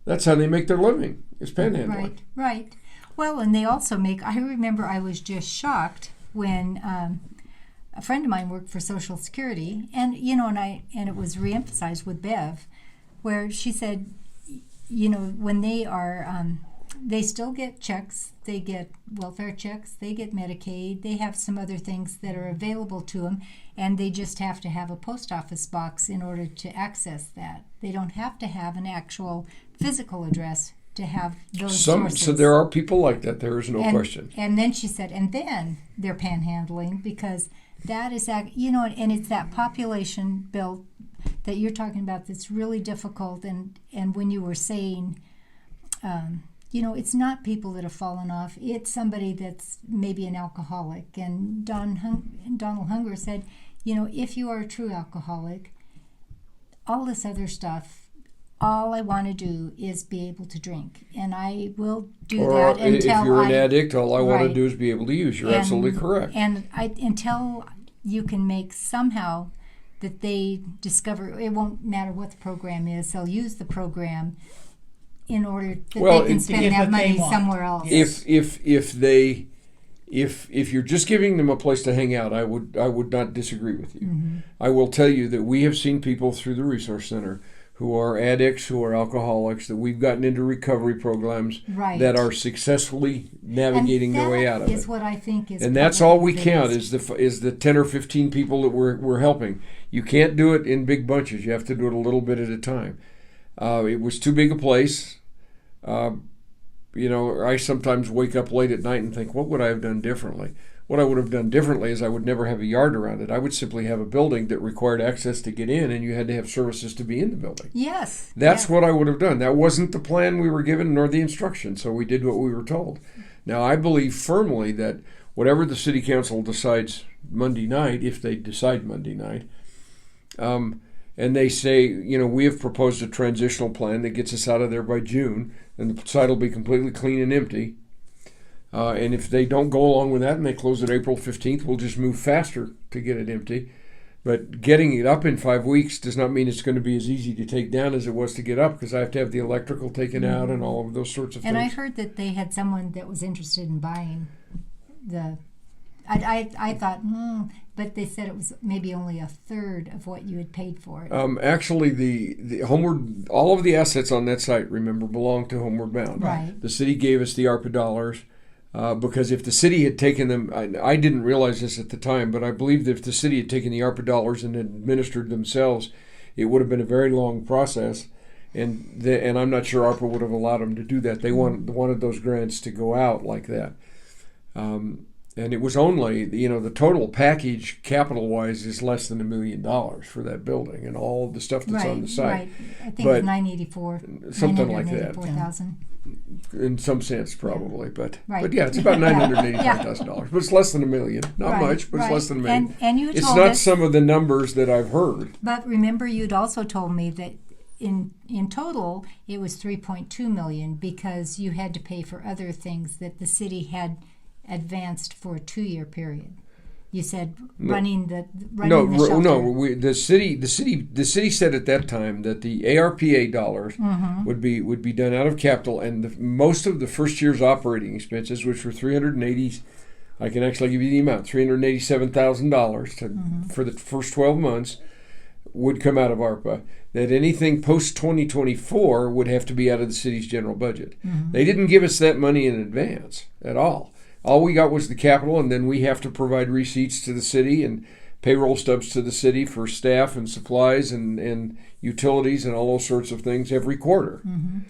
Speaker 3: That's how they make their living, is panhandling.
Speaker 2: Right. Well, and they also I remember I was just shocked when a friend of mine worked for Social Security, and it was reemphasized with Bev, where she said, when they are, they still get checks, they get welfare checks, they get Medicaid, they have some other things that are available to them, and they just have to have a post office box in order to access that. They don't have to have an actual physical address to have those sources.
Speaker 3: So there are people like that, there is no question.
Speaker 2: And then she said, and then they're panhandling, because that is, and it's that population, Bill, that you're talking about that's really difficult. And when you were saying, it's not people that have fallen off. It's somebody that's maybe an alcoholic. And Donald Hunger said, if you are a true alcoholic, all this other stuff, all I want to do is be able to drink. And I will do that until
Speaker 3: if you're an addict, all I want to do is be able to use. You're absolutely correct.
Speaker 2: And until you can make somehow that they discover, it won't matter what the program is, they'll use the program in order that they can spend that money somewhere else.
Speaker 3: If you're just giving them a place to hang out, I would not disagree with you. I will tell you that we have seen people through the Resource Center who are addicts, who are alcoholics, that we've gotten into recovery programs that are successfully navigating their way out of it.
Speaker 2: That is what I think is.
Speaker 3: And that's all we count is the 10 or 15 people that we're helping. You can't do it in big bunches. You have to do it a little bit at a time. It was too big a place. I sometimes wake up late at night and think, what would I have done differently? What I would have done differently is I would never have a yard around it. I would simply have a building that required access to get in, and you had to have services to be in the building.
Speaker 2: Yes.
Speaker 3: That's what I would have done. That wasn't the plan we were given nor the instruction, so we did what we were told. Now, I believe firmly that whatever the city council decides Monday night, if they decide Monday night, and they say, we have proposed a transitional plan that gets us out of there by June, and the site will be completely clean and empty. And if they don't go along with that and they close it April 15th, we'll just move faster to get it empty. But getting it up in 5 weeks does not mean it's going to be as easy to take down as it was to get up, because I have to have the electrical taken out and all of those sorts of things.
Speaker 2: And I heard that they had someone that was interested in buying the... I thought, but they said it was maybe only a third of what you had paid for it.
Speaker 3: Actually, the Homeward, all of the assets on that site, remember, belong to Homeward Bound.
Speaker 2: Right.
Speaker 3: The city gave us the ARPA dollars. Because if the city had taken them, I didn't realize this at the time, but I believe that if the city had taken the ARPA dollars and administered themselves, it would have been a very long process, and I'm not sure ARPA would have allowed them to do that. They wanted those grants to go out like that, and it was only, the total package capital-wise is less than $1 million for that building and all of the stuff that's on the site.
Speaker 2: Right. I think it was $984,000.
Speaker 3: Something like that. In some sense, probably, but yeah, it's about $985,000. But it's less than $1 million. Not much, but it's less than $1 million.
Speaker 2: And you
Speaker 3: it's
Speaker 2: told
Speaker 3: not
Speaker 2: us,
Speaker 3: some of the numbers that I've heard.
Speaker 2: But remember, you'd also told me that in total it was $3.2 million, because you had to pay for other things that the city had advanced for a 2-year period. You said running the shelter.
Speaker 3: No. The city said at that time that the ARPA dollars would be done out of capital, and most of the first year's operating expenses, which were $380,000, I can actually give you the amount, $387,000 for the first 12 months, would come out of ARPA. That anything post 2024 would have to be out of the city's general budget. They didn't give us that money in advance at all. All we got was the capital, and then we have to provide receipts to the city and payroll stubs to the city for staff and supplies and utilities and all those sorts of things every quarter,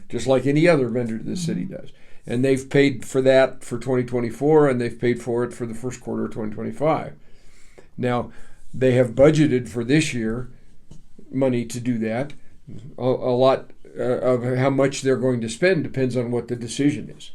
Speaker 3: just like any other vendor the city does. And they've paid for that for 2024, and they've paid for it for the first quarter of 2025. Now, they have budgeted for this year money to do that, a lot of how much they're going to spend depends on what the decision is.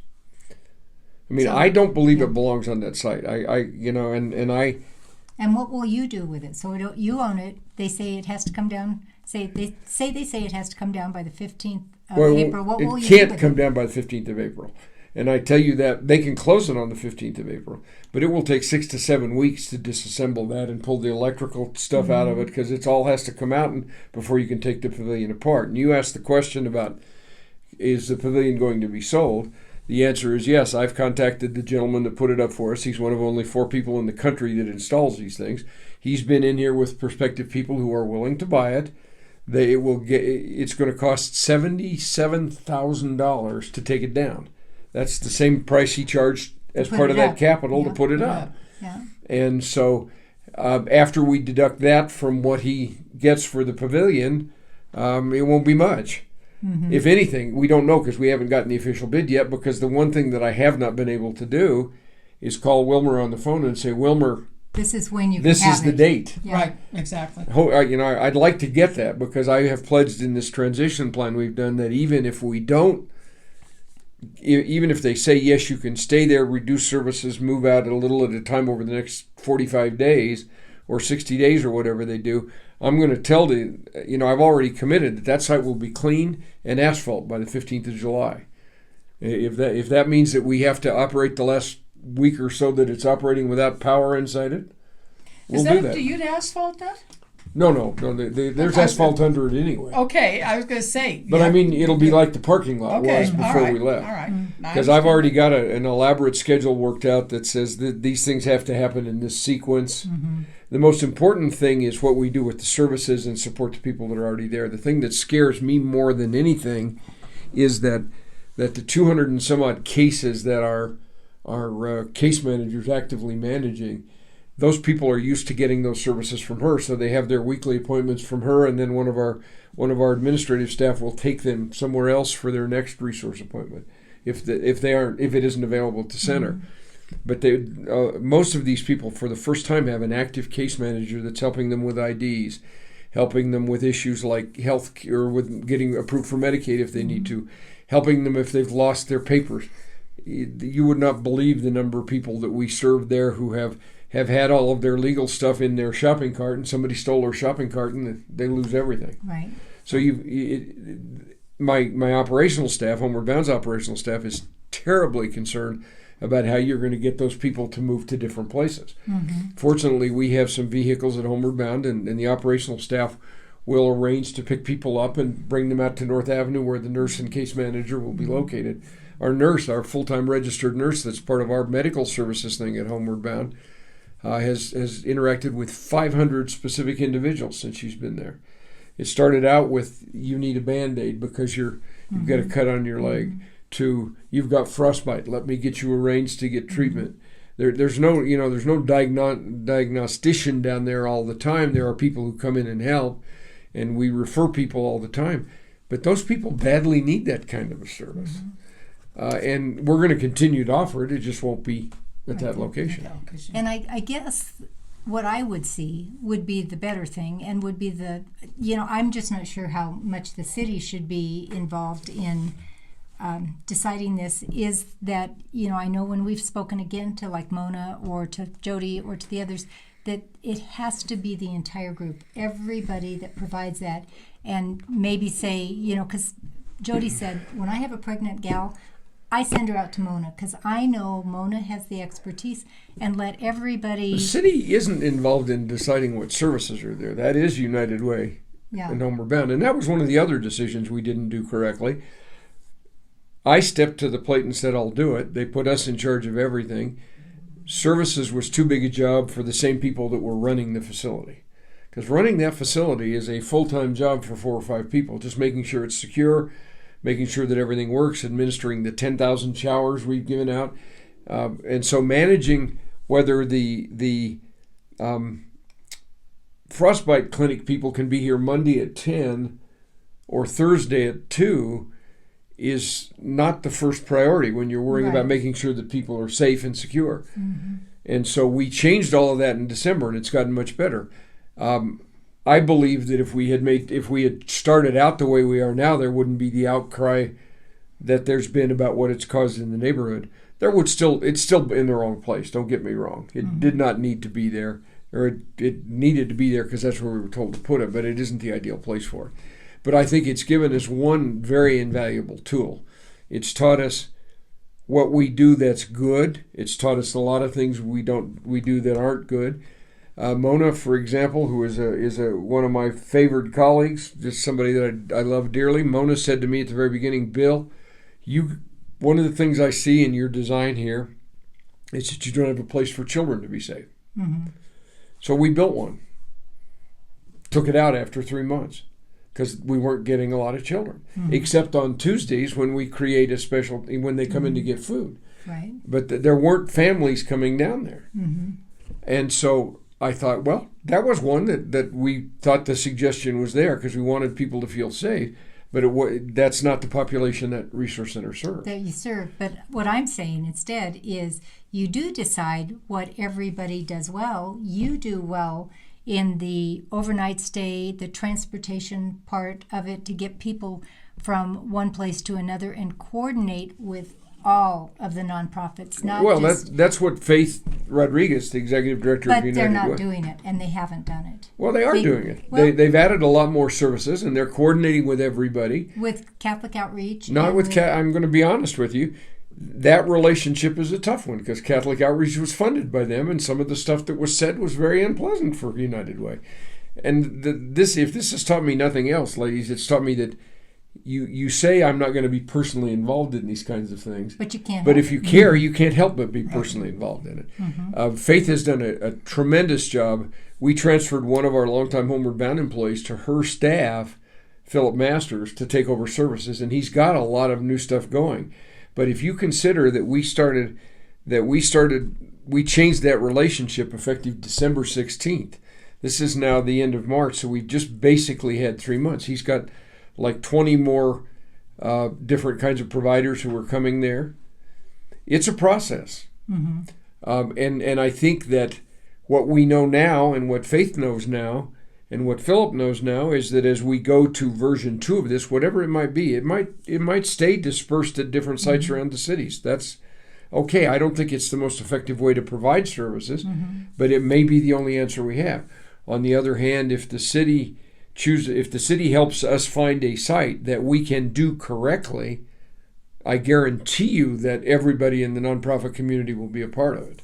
Speaker 3: I mean, I don't believe it belongs on that site.
Speaker 2: And what will you do with it? So you own it. They say it has to come down. They say it has to come down by the 15th of April. What will you do?
Speaker 3: It can't come down by the 15th of April. And I tell you that they can close it on the 15th of April, but it will take 6 to 7 weeks to disassemble that and pull the electrical stuff out of it, because it all has to come out before you can take the pavilion apart. And you asked the question about, is the pavilion going to be sold? The answer is yes. I've contacted the gentleman that put it up for us. He's one of only 4 people in the country that installs these things. He's been in here with prospective people who are willing to buy it. It's going to cost $77,000 to take it down. That's the same price he charged as part of that capital to put it up.
Speaker 2: Yeah.
Speaker 3: And so after we deduct that from what he gets for the pavilion, it won't be much. Mm-hmm. If anything, we don't know because we haven't gotten the official bid yet, because the one thing that I have not been able to do is call Wilmer on the phone and say, Wilmer,
Speaker 2: this is when you
Speaker 3: this
Speaker 2: have
Speaker 3: is the
Speaker 2: it.
Speaker 3: date.
Speaker 2: Yeah.
Speaker 4: Right, exactly.
Speaker 3: I'd like to get that, because I have pledged in this transition plan we've done that even if they say, yes, you can stay there, reduce services, move out a little at a time over the next 45 days or 60 days or whatever they do, I'm going to tell I've already committed that site will be clean and asphalt by the 15th of July. If that means that we have to operate the last week or so that it's operating without power inside it, we'll
Speaker 4: Is
Speaker 3: do
Speaker 4: that up
Speaker 3: that.
Speaker 4: to you to asphalt that?
Speaker 3: No. There's asphalt under it anyway.
Speaker 4: Okay, I was going to say.
Speaker 3: But I mean, it'll be like the parking lot was before we left.
Speaker 4: All right.
Speaker 3: Because I've already got an elaborate schedule worked out that says that these things have to happen in this sequence. Mm-hmm. The most important thing is what we do with the services and support the people that are already there. The thing that scares me more than anything is that the 200 and some odd cases that our case managers actively managing, those people are used to getting those services from her, so they have their weekly appointments from her, and then one of our administrative staff will take them somewhere else for their next resource appointment if it isn't available at the center. Mm-hmm. But most of these people, for the first time, have an active case manager that's helping them with IDs, helping them with issues like health or with getting approved for Medicaid if they need to, helping them if they've lost their papers. You would not believe the number of people that we serve there who have had all of their legal stuff in their shopping cart, and somebody stole their shopping cart and they lose everything.
Speaker 2: Right.
Speaker 3: So my operational staff, Homeward Bound's operational staff, is terribly concerned about how you're going to get those people to move to different places. Mm-hmm. Fortunately, we have some vehicles at Homeward Bound, and the operational staff will arrange to pick people up and bring them out to North Avenue where the nurse and case manager will be located. Our nurse, our full-time registered nurse that's part of our medical services thing at Homeward Bound, has interacted with 500 specific individuals since she's been there. It started out with, you need a Band-Aid because you've got a cut on your leg, to you've got frostbite, let me get you arranged to get treatment. There's no diagnostician down there all the time. There are people who come in and help, and we refer people all the time. But those people badly need that kind of a service. And we're going to continue to offer it. It just won't be at that location.
Speaker 2: And I guess what I would see would be the better thing, and would be I'm just not sure how much the city should be involved in deciding this, is that, I know when we've spoken again to like Mona or to Jody or to the others, that it has to be the entire group, everybody that provides that, and maybe say, because Jody said, when I have a pregnant gal, I send her out to Mona because I know Mona has the expertise, and let everybody...
Speaker 3: The city isn't involved in deciding what services are there. That is United Way and Homeward Bound. And that was one of the other decisions we didn't do correctly. I stepped to the plate and said, I'll do it. They put us in charge of everything. Services was too big a job for the same people that were running the facility. Because running that facility is a full-time job for 4 or 5 people, just making sure it's secure, making sure that everything works, administering the 10,000 showers we've given out. And so managing whether the frostbite clinic people can be here Monday at 10 or Thursday at 2 is not the first priority when you're worrying about making sure that people are safe and secure. Mm-hmm. And so we changed all of that in December, and it's gotten much better. I believe that if we had started out the way we are now, there wouldn't be the outcry that there's been about what it's caused in the neighborhood. It's still in the wrong place. Don't get me wrong. It did not need to be there, or it needed to be there because that's where we were told to put it, but it isn't the ideal place for it. But I think it's given us one very invaluable tool. It's taught us what we do that's good. It's taught us a lot of things we do that aren't good. Mona, for example, who is one of my favored colleagues, just somebody that I love dearly. Mona said to me at the very beginning, Bill, one of the things I see in your design here is that you don't have a place for children to be safe.
Speaker 2: Mm-hmm.
Speaker 3: So we built one. Took it out after 3 months because we weren't getting a lot of children, except on Tuesdays when we create a special, when they come in to get food.
Speaker 2: Right.
Speaker 3: But there weren't families coming down there.
Speaker 2: Mm-hmm.
Speaker 3: And so I thought, well, that was one that we thought the suggestion was there because we wanted people to feel safe. But that's not the population that Resource Center serves.
Speaker 2: That you serve. But what I'm saying instead is you do decide what everybody does well. You do well in the overnight stay, the transportation part of it to get people from one place to another and coordinate with all of the nonprofits.
Speaker 3: That's what Faith Rodriguez, the executive director of United Way.
Speaker 2: But they're not doing it, and they haven't done it.
Speaker 3: Well, they are doing it. They've added a lot more services, and they're coordinating with everybody.
Speaker 2: With Catholic Outreach?
Speaker 3: Not with I'm going to be honest with you. That relationship is a tough one because Catholic Outreach was funded by them, and some of the stuff that was said was very unpleasant for United Way. And if this has taught me nothing else, ladies, it's taught me that you say I'm not going to be personally involved in these kinds of things.
Speaker 2: But you can't.
Speaker 3: But if you care, you can't help but be personally involved in it.
Speaker 2: Mm-hmm.
Speaker 3: Faith has done a tremendous job. We transferred one of our longtime Homeward Bound employees to her staff, Philip Masters, to take over services, and he's got a lot of new stuff going. But if you consider that we changed that relationship effective December 16th. This is now the end of March, so we've just basically had 3 months. He's got like 20 more different kinds of providers who are coming there. It's a process.
Speaker 2: Mm-hmm.
Speaker 3: And I think that what we know now and what Faith knows now and what Philip knows now is that as we go to version 2 of this, whatever it might be, it might stay dispersed at different sites around the cities. That's okay. I don't think it's the most effective way to provide services, but it may be the only answer we have. On the other hand, if the city helps us find a site that we can do correctly, I guarantee you that everybody in the nonprofit community will be a part of it.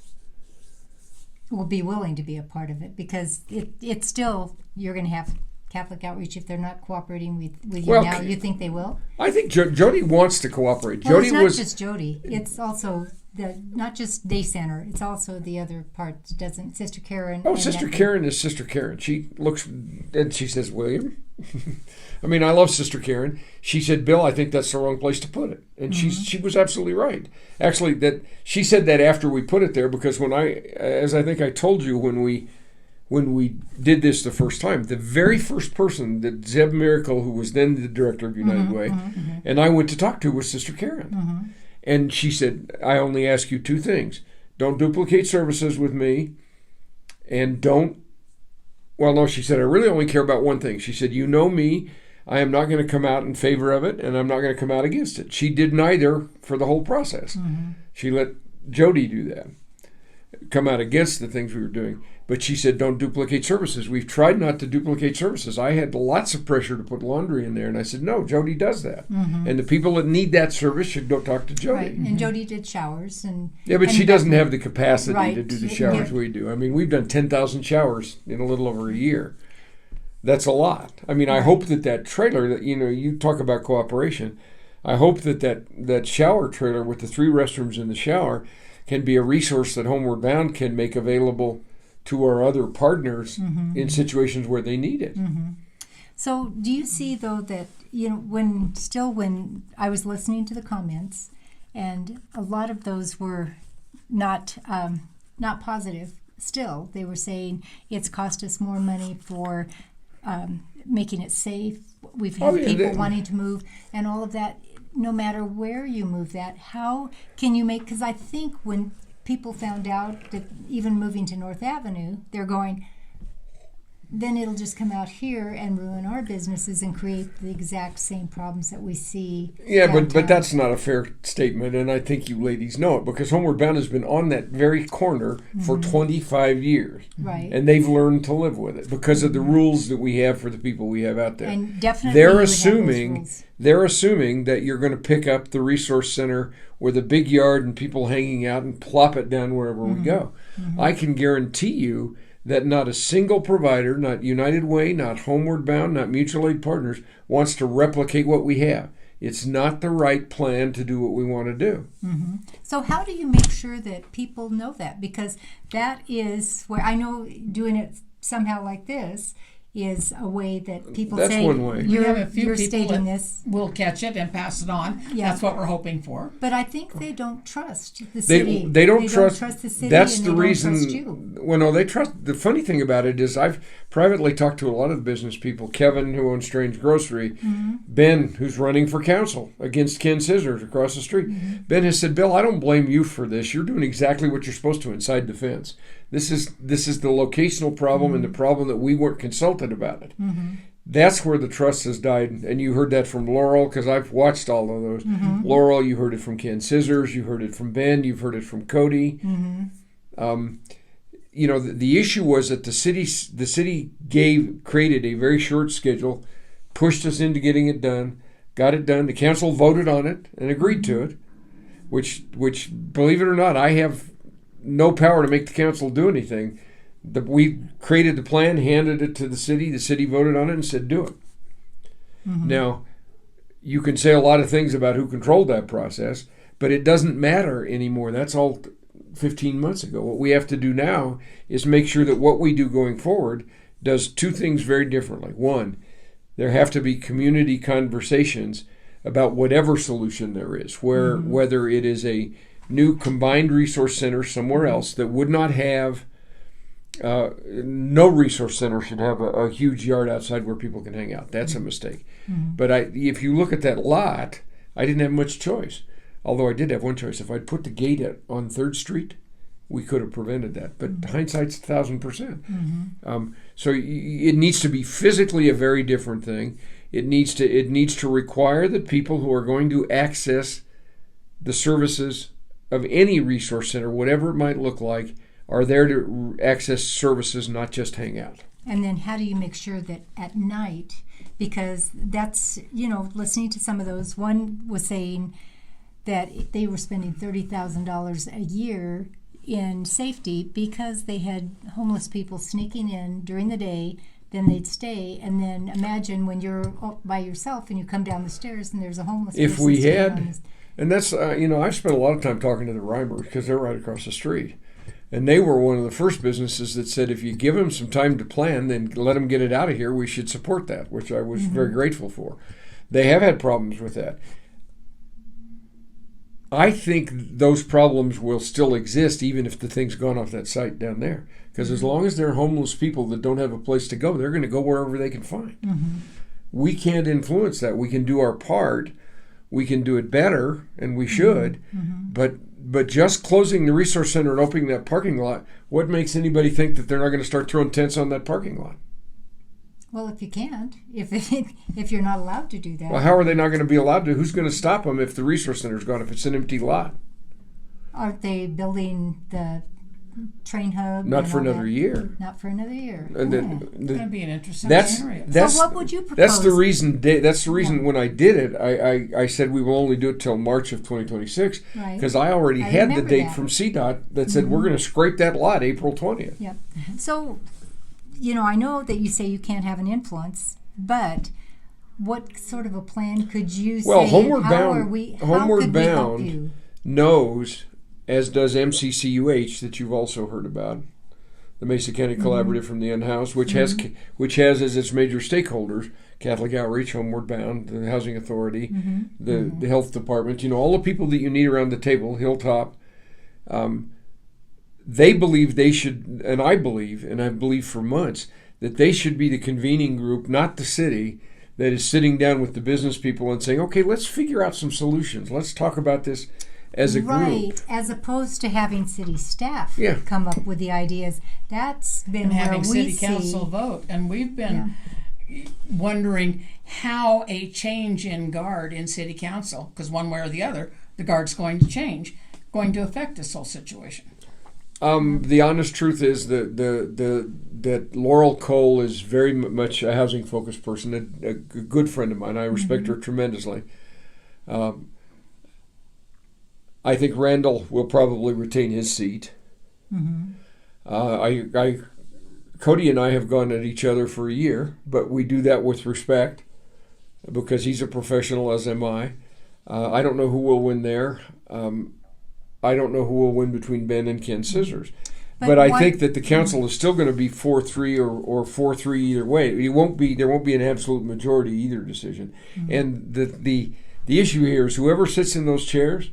Speaker 2: Will be willing to be a part of it because it's still, you're going to have Catholic Outreach if they're not cooperating with you now. You think they will?
Speaker 3: I think Jody wants to cooperate.
Speaker 2: Well, it's not just Jody. It's also not just Day Center. It's also the other parts. Doesn't Sister Karen?
Speaker 3: Oh, Sister Karen is Sister Karen. She looks and she says, William. I mean, I love Sister Karen. She said, Bill, I think that's the wrong place to put it, and she was absolutely right. Actually, that she said that after we put it there because as I think I told you when we did this the first time, the very first person that Zeb Miracle, who was then the director of United Way, and I went to talk to was Sister Karen. And she said, I only ask you 2 things. Don't duplicate services with me, and she said, I really only care about one thing. She said, you know me, I am not going to come out in favor of it, and I'm not going to come out against it. She did neither for the whole process. She let Jody do that, come out against the things we were doing. But she said, don't duplicate services. We've tried not to duplicate services. I had lots of pressure to put laundry in there, and I said, no, Jody does that. And the people that need that service should go talk to Jody.
Speaker 2: Right, and Jody did showers.
Speaker 3: But she doesn't have the capacity to do the showers we do. I mean, we've done 10,000 showers in a little over a year. That's a lot. I mean, I hope that trailer, that you talk about cooperation, I hope that shower trailer with the 3 restrooms in the shower can be a resource that Homeward Bound can make available to our other partners in situations where they need it.
Speaker 2: So do you see, though, that, when I was listening to the comments, and a lot of those were not positive still, they were saying it's cost us more money for making it safe. We've had people wanting to move and all of that. No matter where you move that, how can you make, because I think when people found out that even moving to North Avenue, they're going, then it'll just come out here and ruin our businesses and create the exact same problems that we see.
Speaker 3: Yeah, but
Speaker 2: downtown.
Speaker 3: that's not a fair statement, and I think you ladies know it, because Homeward Bound has been on that very corner for 25 years.
Speaker 2: Right.
Speaker 3: And they've learned to live with it because of the rules that we have for the people we have out there.
Speaker 2: And definitely
Speaker 3: they're
Speaker 2: you would have those
Speaker 3: assuming
Speaker 2: rules.
Speaker 3: they're assuming that you're going to pick up the resource center with a big yard and people hanging out and plop it down wherever we go. I can guarantee you that not a single provider, not United Way, not Homeward Bound, not Mutual Aid Partners, wants to replicate what we have. It's not the right plan to do what we want to do.
Speaker 2: So how do you make sure that people know that? Because that is where I know doing it somehow like this is a way that people
Speaker 3: That's
Speaker 2: say
Speaker 3: one way.
Speaker 4: We have a
Speaker 2: you're
Speaker 4: few people
Speaker 2: stating
Speaker 4: that
Speaker 2: this.
Speaker 4: will catch it and pass it on.
Speaker 2: Yeah.
Speaker 4: That's what we're hoping for.
Speaker 2: But I think they don't trust the city.
Speaker 3: They don't trust
Speaker 2: the city.
Speaker 3: That's
Speaker 2: and
Speaker 3: the
Speaker 2: they
Speaker 3: reason.
Speaker 2: Don't trust you.
Speaker 3: Well, no, they trust. The funny thing about it is, I've privately talked to a lot of business people. Kevin, who owns Strange Grocery, Ben, who's running for council against Ken Scissors across the street. Ben has said, "Bill, I don't blame you for this. You're doing exactly what you're supposed to inside the fence. This is the locational problem and the problem that we weren't consulted about it." That's where the trust has died, and you heard that from Laurel, because I've watched all of those. Laurel, you heard it from Ken Scissors, you heard it from Ben, you've heard it from Cody. You know, the issue was that the city created a very short schedule, pushed us into getting it done, got it done. The council voted on it and agreed to it, which believe it or not, I have no power to make the council do anything. We created the plan, handed it to the city voted on it and said do it. Now, you can say a lot of things about who controlled that process, but it doesn't matter anymore. That's all 15 months ago. What we have to do now is make sure that what we do going forward does two things very differently. One, there have to be community conversations about whatever solution there is, whether it is a new combined resource center somewhere else that would not have no resource center should have a huge yard outside where people can hang out. That's a mistake. But if you look at that lot, I didn't have much choice. Although I did have one choice. If I'd put the gate on 3rd Street, we could have prevented that. But hindsight's 1,000%. So it needs to be physically a very different thing. It needs to require that people who are going to access the services of any resource center, whatever it might look like, are there to access services, not just hang out.
Speaker 2: And then how do you make sure that at night, because that's, listening to some of those, one was saying that they were spending $30,000 a year in safety because they had homeless people sneaking in during the day, then they'd stay, and then imagine when you're by yourself and you come down the stairs and there's a homeless person.
Speaker 3: If we
Speaker 2: sitting
Speaker 3: had,
Speaker 2: on this.
Speaker 3: and that's, I've spent a lot of time talking to the Reimers because they're right across the street. And they were one of the first businesses that said, if you give them some time to plan, then let them get it out of here. We should support that, which I was very grateful for. They have had problems with that. I think those problems will still exist even if the thing's gone off that site down there. Because as long as there are homeless people that don't have a place to go, they're going to go wherever they can find. We can't influence that. We can do our part. We can do it better, and we should. But just closing the resource center and opening that parking lot, what makes anybody think that they're not going to start throwing tents on that parking lot?
Speaker 2: Well, if you can't, if you're not allowed to do that.
Speaker 3: Well, how are they not going to be allowed to? Who's going to stop them if the resource center's gone, if it's an empty lot?
Speaker 2: Aren't they building the train hub?
Speaker 3: Not
Speaker 2: and
Speaker 3: for
Speaker 2: all
Speaker 3: another
Speaker 2: that?
Speaker 3: year.
Speaker 2: Not for another year.
Speaker 3: And
Speaker 2: Oh.
Speaker 4: It's going to be an interesting
Speaker 3: That's
Speaker 4: scenario.
Speaker 3: that's
Speaker 2: So what would you
Speaker 3: That's the
Speaker 2: propose?
Speaker 3: reason. That's the reason when I did it, I said we will only do it till March of 2026
Speaker 2: Right.
Speaker 3: because I already
Speaker 2: I
Speaker 3: had the
Speaker 2: remember
Speaker 3: date
Speaker 2: that.
Speaker 3: from CDOT that said we're going to scrape that lot April 20th.
Speaker 2: Yep. So, I know that you say you can't have an influence, but what sort of a plan could you
Speaker 3: Well,
Speaker 2: say?
Speaker 3: Homeward
Speaker 2: how
Speaker 3: Bound-
Speaker 2: are we, how
Speaker 3: Homeward
Speaker 2: could we help
Speaker 3: Bound-
Speaker 2: you?
Speaker 3: Knows, as does MCCUH that you've also heard about, the Mesa County Collaborative from the Unhoused, which has as its major stakeholders Catholic Outreach, Homeward Bound, the Housing Authority, the Health Department, all the people that you need around the table, Hilltop. They believe they should, and I believe for months, that they should be the convening group, not the city, that is sitting down with the business people and saying, okay, let's figure out some solutions. Let's talk about this. as a group.
Speaker 2: Right, as opposed to having city staff
Speaker 3: Yeah.
Speaker 2: come up with the ideas. That's been
Speaker 4: And
Speaker 2: where
Speaker 4: having
Speaker 2: we
Speaker 4: city council
Speaker 2: see.
Speaker 4: vote. And we've been wondering how a change in guard in city council, because one way or the other, the guard's going to change, going to affect this whole situation.
Speaker 3: The honest truth is that Laurel Cole is very much a housing focused person, a good friend of mine. I respect her tremendously. I think Randall will probably retain his seat. Cody and I have gone at each other for a year, but we do that with respect because he's a professional, as am I. I don't know who will win there. I don't know who will win between Ben and Ken Scissors. But I think that the council is still going to be 4-3 or 4-3 either way. There won't be an absolute majority either decision. And the issue here is whoever sits in those chairs,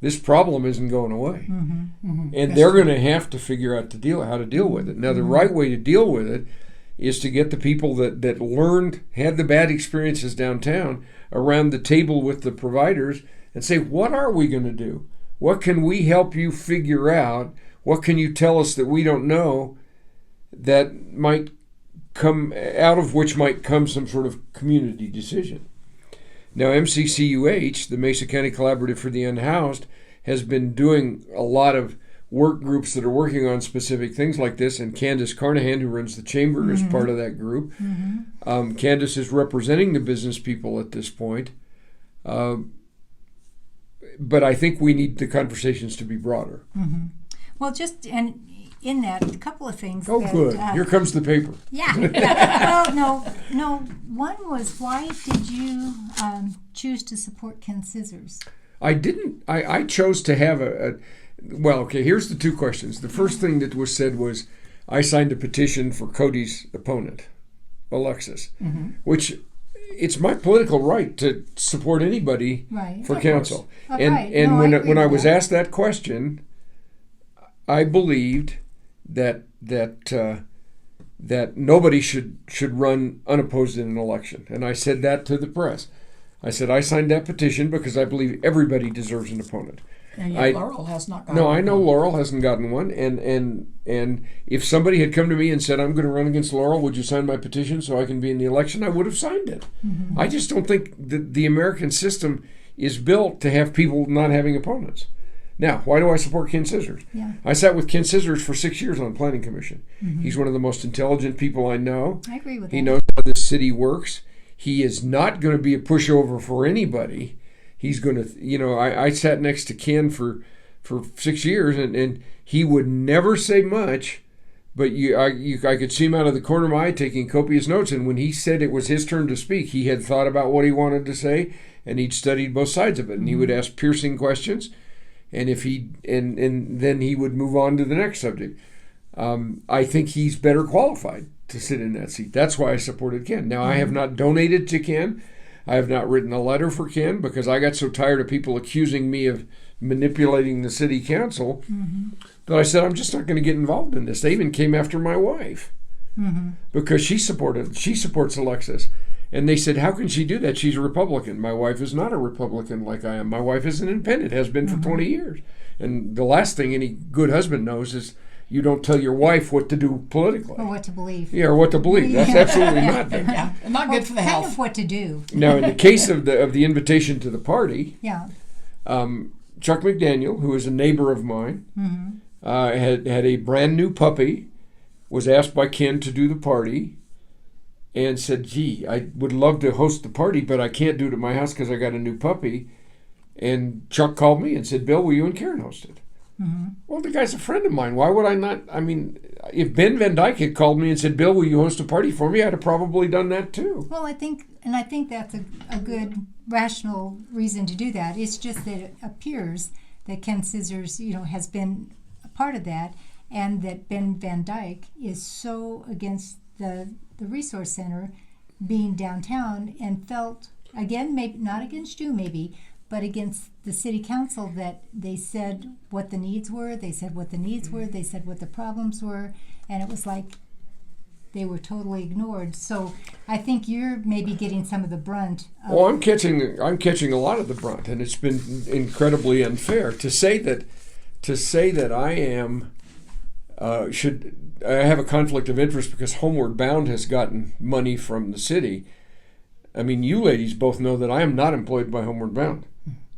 Speaker 3: this problem isn't going away. And they're going to have to figure out how to deal with it. Now, the right way to deal with it is to get the people that had the bad experiences downtown around the table with the providers and say, what are we going to do? What can we help you figure out? What can you tell us that we don't know that might come out of which might come some sort of community decision? Now, MCCUH, the Mesa County Collaborative for the Unhoused, has been doing a lot of work groups that are working on specific things like this, and Candace Carnahan, who runs the chamber, is part of that group. Candace is representing the business people at this point. But I think we need the conversations to be broader.
Speaker 2: Well, just and in that, a couple of things.
Speaker 3: Oh,
Speaker 2: that,
Speaker 3: good. Here comes the paper.
Speaker 2: Yeah. Well, no. One was, why did you choose to support Ken Scissors?
Speaker 3: I didn't. I chose to have well, okay, here's the two questions. The first thing that was said was, I signed a petition for Cody's opponent, Alexis, which it's my political right to support anybody for council. And when I was asked that question, I believed that nobody should run unopposed in an election. And I said that to the press. I said, I signed that petition because I believe everybody deserves an opponent.
Speaker 4: And yet Laurel has not gotten
Speaker 3: No,
Speaker 4: one.
Speaker 3: I know Laurel hasn't gotten one. And if somebody had come to me and said, I'm going to run against Laurel, would you sign my petition so I can be in the election? I would have signed it. I just don't think that the American system is built to have people not having opponents. Now, why do I support Ken Scissors?
Speaker 2: Yeah.
Speaker 3: I sat with Ken Scissors for 6 years on Planning Commission. He's one of the most intelligent people I know.
Speaker 2: I agree with
Speaker 3: He
Speaker 2: that.
Speaker 3: knows how this city works. He is not going to be a pushover for anybody. He's going to, I sat next to Ken for 6 years, and he would never say much, but I could see him out of the corner of my eye taking copious notes. And when he said it was his turn to speak, he had thought about what he wanted to say, and he'd studied both sides of it. And he would ask piercing questions, and then he would move on to the next subject. I think he's better qualified to sit in that seat. That's why I supported Ken. Now, I have not donated to Ken. I have not written a letter for Ken because I got so tired of people accusing me of manipulating the city council that I said, I'm just not going to get involved in this. They even came after my wife because she supports Alexis. And they said, how can she do that? She's a Republican. My wife is not a Republican like I am. My wife is an independent, has been for 20 years. And the last thing any good husband knows is you don't tell your wife what to do politically.
Speaker 2: Or what to believe.
Speaker 3: Yeah, or what to believe. That's absolutely not good.
Speaker 4: Yeah, not good for the
Speaker 2: Kind
Speaker 4: health.
Speaker 2: of what to do.
Speaker 3: Now, in the case of the invitation to the party,
Speaker 2: Yeah.
Speaker 3: Chuck McDaniel, who is a neighbor of mine, had a brand new puppy, was asked by Ken to do the party, and said, gee, I would love to host the party, but I can't do it at my house because I got a new puppy. And Chuck called me and said, Bill, will you and Karen host it? Well, the guy's a friend of mine. Why would I not? I mean, if Ben Van Dyke had called me and said, Bill, will you host a party for me? I'd have probably done that too.
Speaker 2: Well, I think that's a good rational reason to do that. It's just that it appears that Ken Scissors, has been a part of that, and that Ben Van Dyke is so against the resource center being downtown, and felt, again, maybe not against you, maybe, but against the city council, that they said what the needs were, they said what the problems were, and it was like, they were totally ignored. So I think you're maybe getting some of the brunt of,
Speaker 3: Well, I'm catching a lot of the brunt, and it's been incredibly unfair to say that I am I have a conflict of interest because Homeward Bound has gotten money from the city. I mean, you ladies both know that I am not employed by Homeward Bound.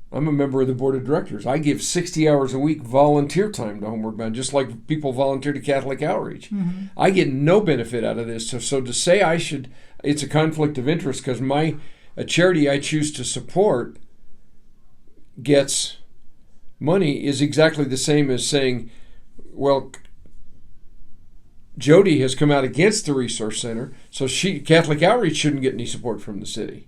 Speaker 3: I'm a member of the board of directors. I give 60 hours a week volunteer time to Homeward Bound, just like people volunteer to Catholic Outreach. Mm-hmm. I get no benefit out of this. So to say it's a conflict of interest because a charity I choose to support gets money is exactly the same as saying, well, Jody has come out against the Resource Center, so Catholic Outreach shouldn't get any support from the city.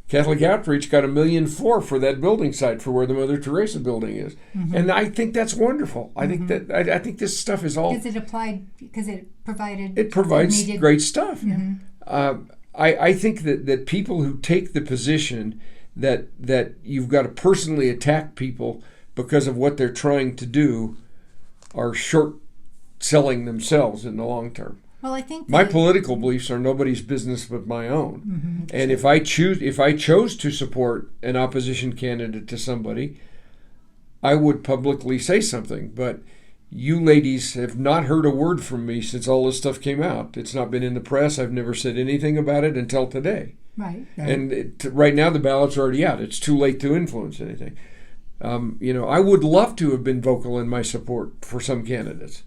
Speaker 3: Catholic Outreach got $1.4 million for that building site for where the Mother Teresa building is, and I think that's wonderful. I think that I think this stuff is all
Speaker 2: because it provided
Speaker 3: provides great stuff. I think that people who take the position that you've got to personally attack people because of what they're trying to do are short selling themselves in the long term.
Speaker 2: Well, I think
Speaker 3: my political beliefs are nobody's business but my own. And if I chose to support an opposition candidate to somebody, I would publicly say something. But you ladies have not heard a word from me since all this stuff came out. It's not been in the press. I've never said anything about it until today.
Speaker 2: Right.
Speaker 3: And right now the ballots are already out. It's too late to influence anything. I would love to have been vocal in my support for some candidates.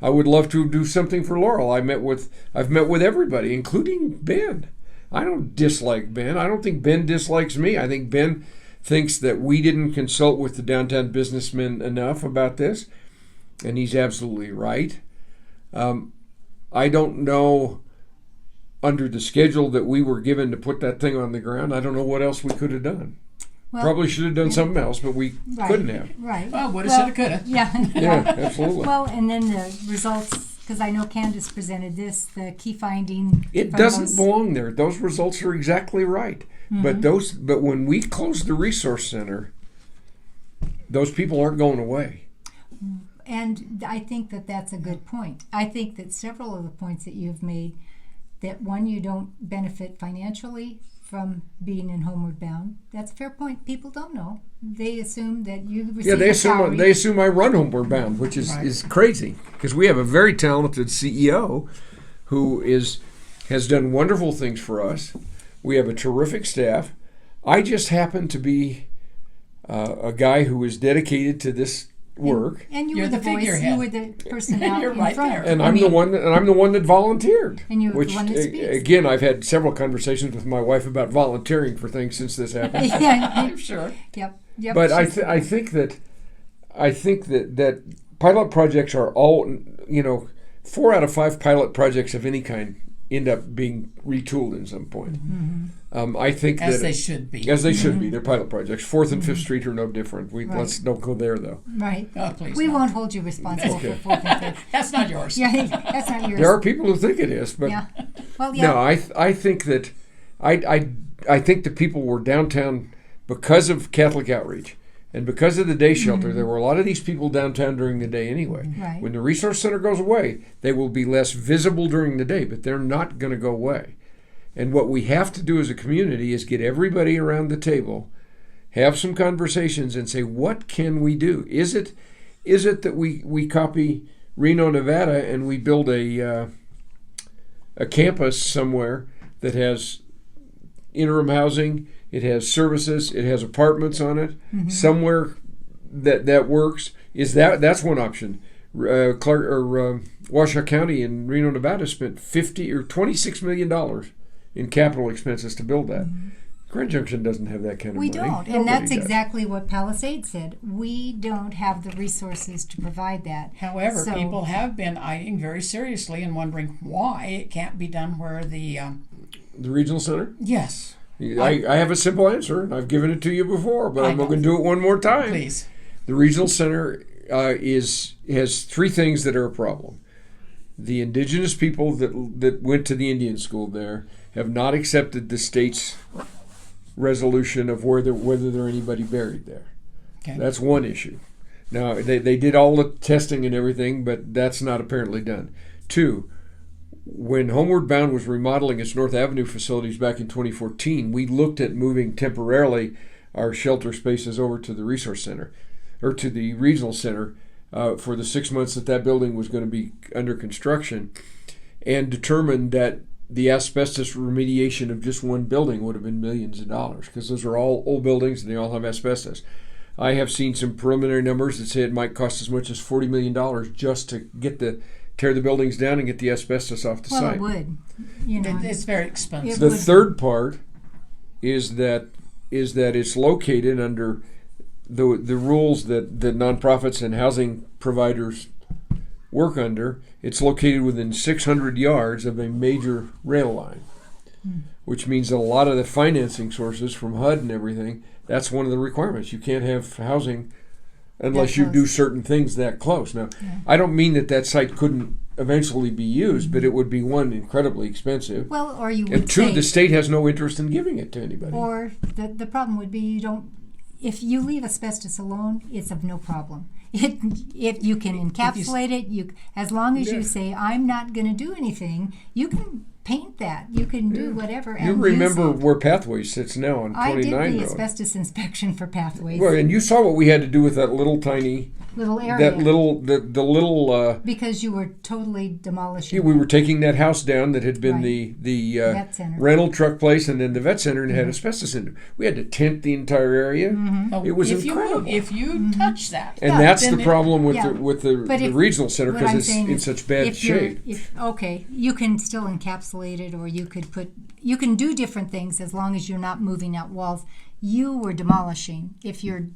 Speaker 3: I would love to do something for Laurel. I've met with everybody, including Ben. I don't dislike Ben. I don't think Ben dislikes me. I think Ben thinks that we didn't consult with the downtown businessmen enough about this, and he's absolutely right. I don't know, under the schedule that we were given to put that thing on the ground, I don't know what else we could have done.
Speaker 2: Well,
Speaker 3: probably should have done something else, but we couldn't have.
Speaker 2: Right.
Speaker 4: Well, woulda, shoulda, coulda.
Speaker 2: Yeah.
Speaker 3: Yeah, absolutely.
Speaker 2: Well, and then the results, because I know Candace presented this, the key finding.
Speaker 3: It doesn't belong there. Those results are exactly right. But when we close the resource center, those people aren't going away.
Speaker 2: And I think that that's a good point. I think that several of the points that you've made, that one, you don't benefit financially from being in Homeward Bound. That's a fair point. People don't know. They assume that you receive
Speaker 3: they
Speaker 2: a salary.
Speaker 3: they assume I run Homeward Bound, which is crazy because we have a very talented CEO who has done wonderful things for us. We have a terrific staff. I just happen to be a guy who is dedicated to this work.
Speaker 2: And you
Speaker 4: You're
Speaker 2: were the
Speaker 4: the
Speaker 2: voice.
Speaker 4: figurehead.
Speaker 2: You were the person out
Speaker 4: You're
Speaker 2: in
Speaker 4: right
Speaker 2: front.
Speaker 4: there.
Speaker 3: And I'm the one that volunteered.
Speaker 2: And you're the
Speaker 3: which,
Speaker 2: one that speaks.
Speaker 3: Again, I've had several conversations with my wife about volunteering for things since this happened.
Speaker 2: Yeah.
Speaker 4: I'm sure.
Speaker 2: Yep.
Speaker 3: But I think that pilot projects are all 4 out of 5 pilot projects of any kind end up being retooled at some point. I think
Speaker 4: As
Speaker 3: that
Speaker 4: they should be.
Speaker 3: as they should be. They're pilot projects. 4th and 5th Street are no different. Let's don't go there though.
Speaker 2: Right.
Speaker 4: Oh, please.
Speaker 2: We
Speaker 4: no.
Speaker 2: won't hold you responsible for 4th and 5th.
Speaker 4: That's not yours.
Speaker 2: Yeah, that's not yours.
Speaker 3: There are people who think it is, but
Speaker 2: Yeah. Well, yeah.
Speaker 3: no, I think that I think the people were downtown because of Catholic Outreach and because of the day shelter. There were a lot of these people downtown during the day anyway.
Speaker 2: Right.
Speaker 3: When the resource center goes away, they will be less visible during the day, but they're not going to go away. And what we have to do as a community is get everybody around the table, have some conversations, and say, what can we do? Is it that we copy Reno, Nevada, and we build a campus somewhere that has interim housing, it has services, it has apartments on it, somewhere that works? That's one option. Washoe County in Reno, Nevada spent $26 million in capital expenses to build that. Grand Junction doesn't have that kind of
Speaker 2: We
Speaker 3: money.
Speaker 2: don't.
Speaker 3: Nobody
Speaker 2: And that's
Speaker 3: does.
Speaker 2: exactly what Palisades said. We don't have the resources to provide that.
Speaker 4: However,
Speaker 2: So-
Speaker 4: people have been eyeing very seriously and wondering why it can't be done where the
Speaker 3: The regional center?
Speaker 4: yes.
Speaker 3: I have a simple answer, and I've given it to you before, but
Speaker 4: I
Speaker 3: I'm
Speaker 4: know.
Speaker 3: going to do it one more time.
Speaker 4: Please.
Speaker 3: The regional center has 3 things that are a problem. The indigenous people that went to the Indian school there have not accepted the state's resolution of whether there are anybody buried there.
Speaker 4: Okay.
Speaker 3: That's one issue. Now, they did all the testing and everything, but that's not apparently done. 2, when Homeward Bound was remodeling its North Avenue facilities back in 2014, we looked at moving temporarily our shelter spaces over to the resource center, or to the regional center, for the 6 months that building was going to be under construction, and determined that the asbestos remediation of just one building would have been millions of dollars, because those are all old buildings and they all have asbestos. I have seen some preliminary numbers that say it might cost as much as $40 million just to tear the buildings down and get the asbestos off the
Speaker 2: Well,
Speaker 3: site.
Speaker 2: it would. You know,
Speaker 4: It's very expensive.
Speaker 3: The
Speaker 2: would-
Speaker 3: third part is that it's located under the rules that nonprofits and housing providers work under. It's located within 600 yards of a major rail line, which means that a lot of the financing sources from HUD and everything, that's one of the requirements. You can't have housing unless
Speaker 2: That
Speaker 3: you
Speaker 2: close.
Speaker 3: do certain things that close. Now, I don't mean that site couldn't eventually be used, but it would be, one, incredibly expensive,
Speaker 2: well, or you would
Speaker 3: and two,
Speaker 2: say,
Speaker 3: the state has no interest in giving it to anybody.
Speaker 2: or the problem would be you don't. If you leave asbestos alone, it's of no problem. If you can encapsulate it, as long as you say, I'm not going to do anything, you can paint that. You can do whatever.
Speaker 3: You
Speaker 2: and
Speaker 3: remember
Speaker 2: use it.
Speaker 3: where Pathways sits now on
Speaker 2: I
Speaker 3: 29
Speaker 2: did the
Speaker 3: Road.
Speaker 2: asbestos inspection for Pathways.
Speaker 3: Well, and you saw what we had to do with that little tiny,
Speaker 2: Little area.
Speaker 3: the little.
Speaker 2: Because you were totally demolishing.
Speaker 3: We were taking that house down that had been
Speaker 2: Right.
Speaker 3: the
Speaker 2: Vet center.
Speaker 3: rental truck place, and then the vet center, and had asbestos in it. We had to tent the entire area.
Speaker 4: Oh,
Speaker 3: It was
Speaker 4: if
Speaker 3: incredible.
Speaker 4: if you touch that,
Speaker 3: And
Speaker 2: Yeah,
Speaker 3: that's
Speaker 4: then
Speaker 3: the problem with
Speaker 2: yeah.
Speaker 3: the
Speaker 2: But
Speaker 3: the
Speaker 2: if-
Speaker 3: regional center,
Speaker 2: what
Speaker 3: because
Speaker 2: I'm
Speaker 3: it's
Speaker 2: saying
Speaker 3: in
Speaker 2: is,
Speaker 3: such bad
Speaker 2: if you're-
Speaker 3: shape.
Speaker 2: Okay, you can still encapsulate it, or you can do different things as long as you're not moving out walls. You were demolishing. If you're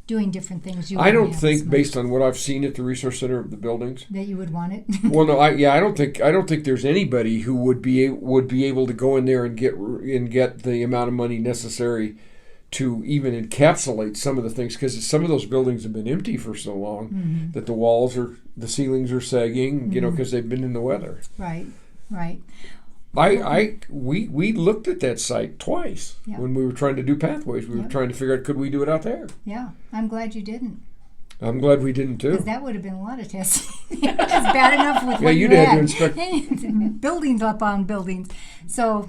Speaker 2: doing different things, you
Speaker 3: I
Speaker 2: wouldn't
Speaker 3: don't
Speaker 2: have
Speaker 3: think,
Speaker 2: as much
Speaker 3: based on what I've seen at the resource center of the buildings.
Speaker 2: that you would want it.
Speaker 3: Well, no, I don't think there's anybody who would be able to go in there and get the amount of money necessary to even encapsulate some of the things, because some of those buildings have been empty for so long that the ceilings are sagging, because they've been in the weather.
Speaker 2: Right, right.
Speaker 3: We looked at that site twice
Speaker 2: Yeah.
Speaker 3: when we were trying to do Pathways. We were
Speaker 2: Yep.
Speaker 3: trying to figure out, could we do it out there?
Speaker 2: Yeah, I'm glad you didn't,
Speaker 3: I'm glad we didn't too.
Speaker 2: because that would have been a lot of testing. It's bad enough with
Speaker 3: Yeah,
Speaker 2: what
Speaker 3: you'd
Speaker 2: you
Speaker 3: have to
Speaker 2: had.
Speaker 3: inspect-
Speaker 2: buildings up on buildings. So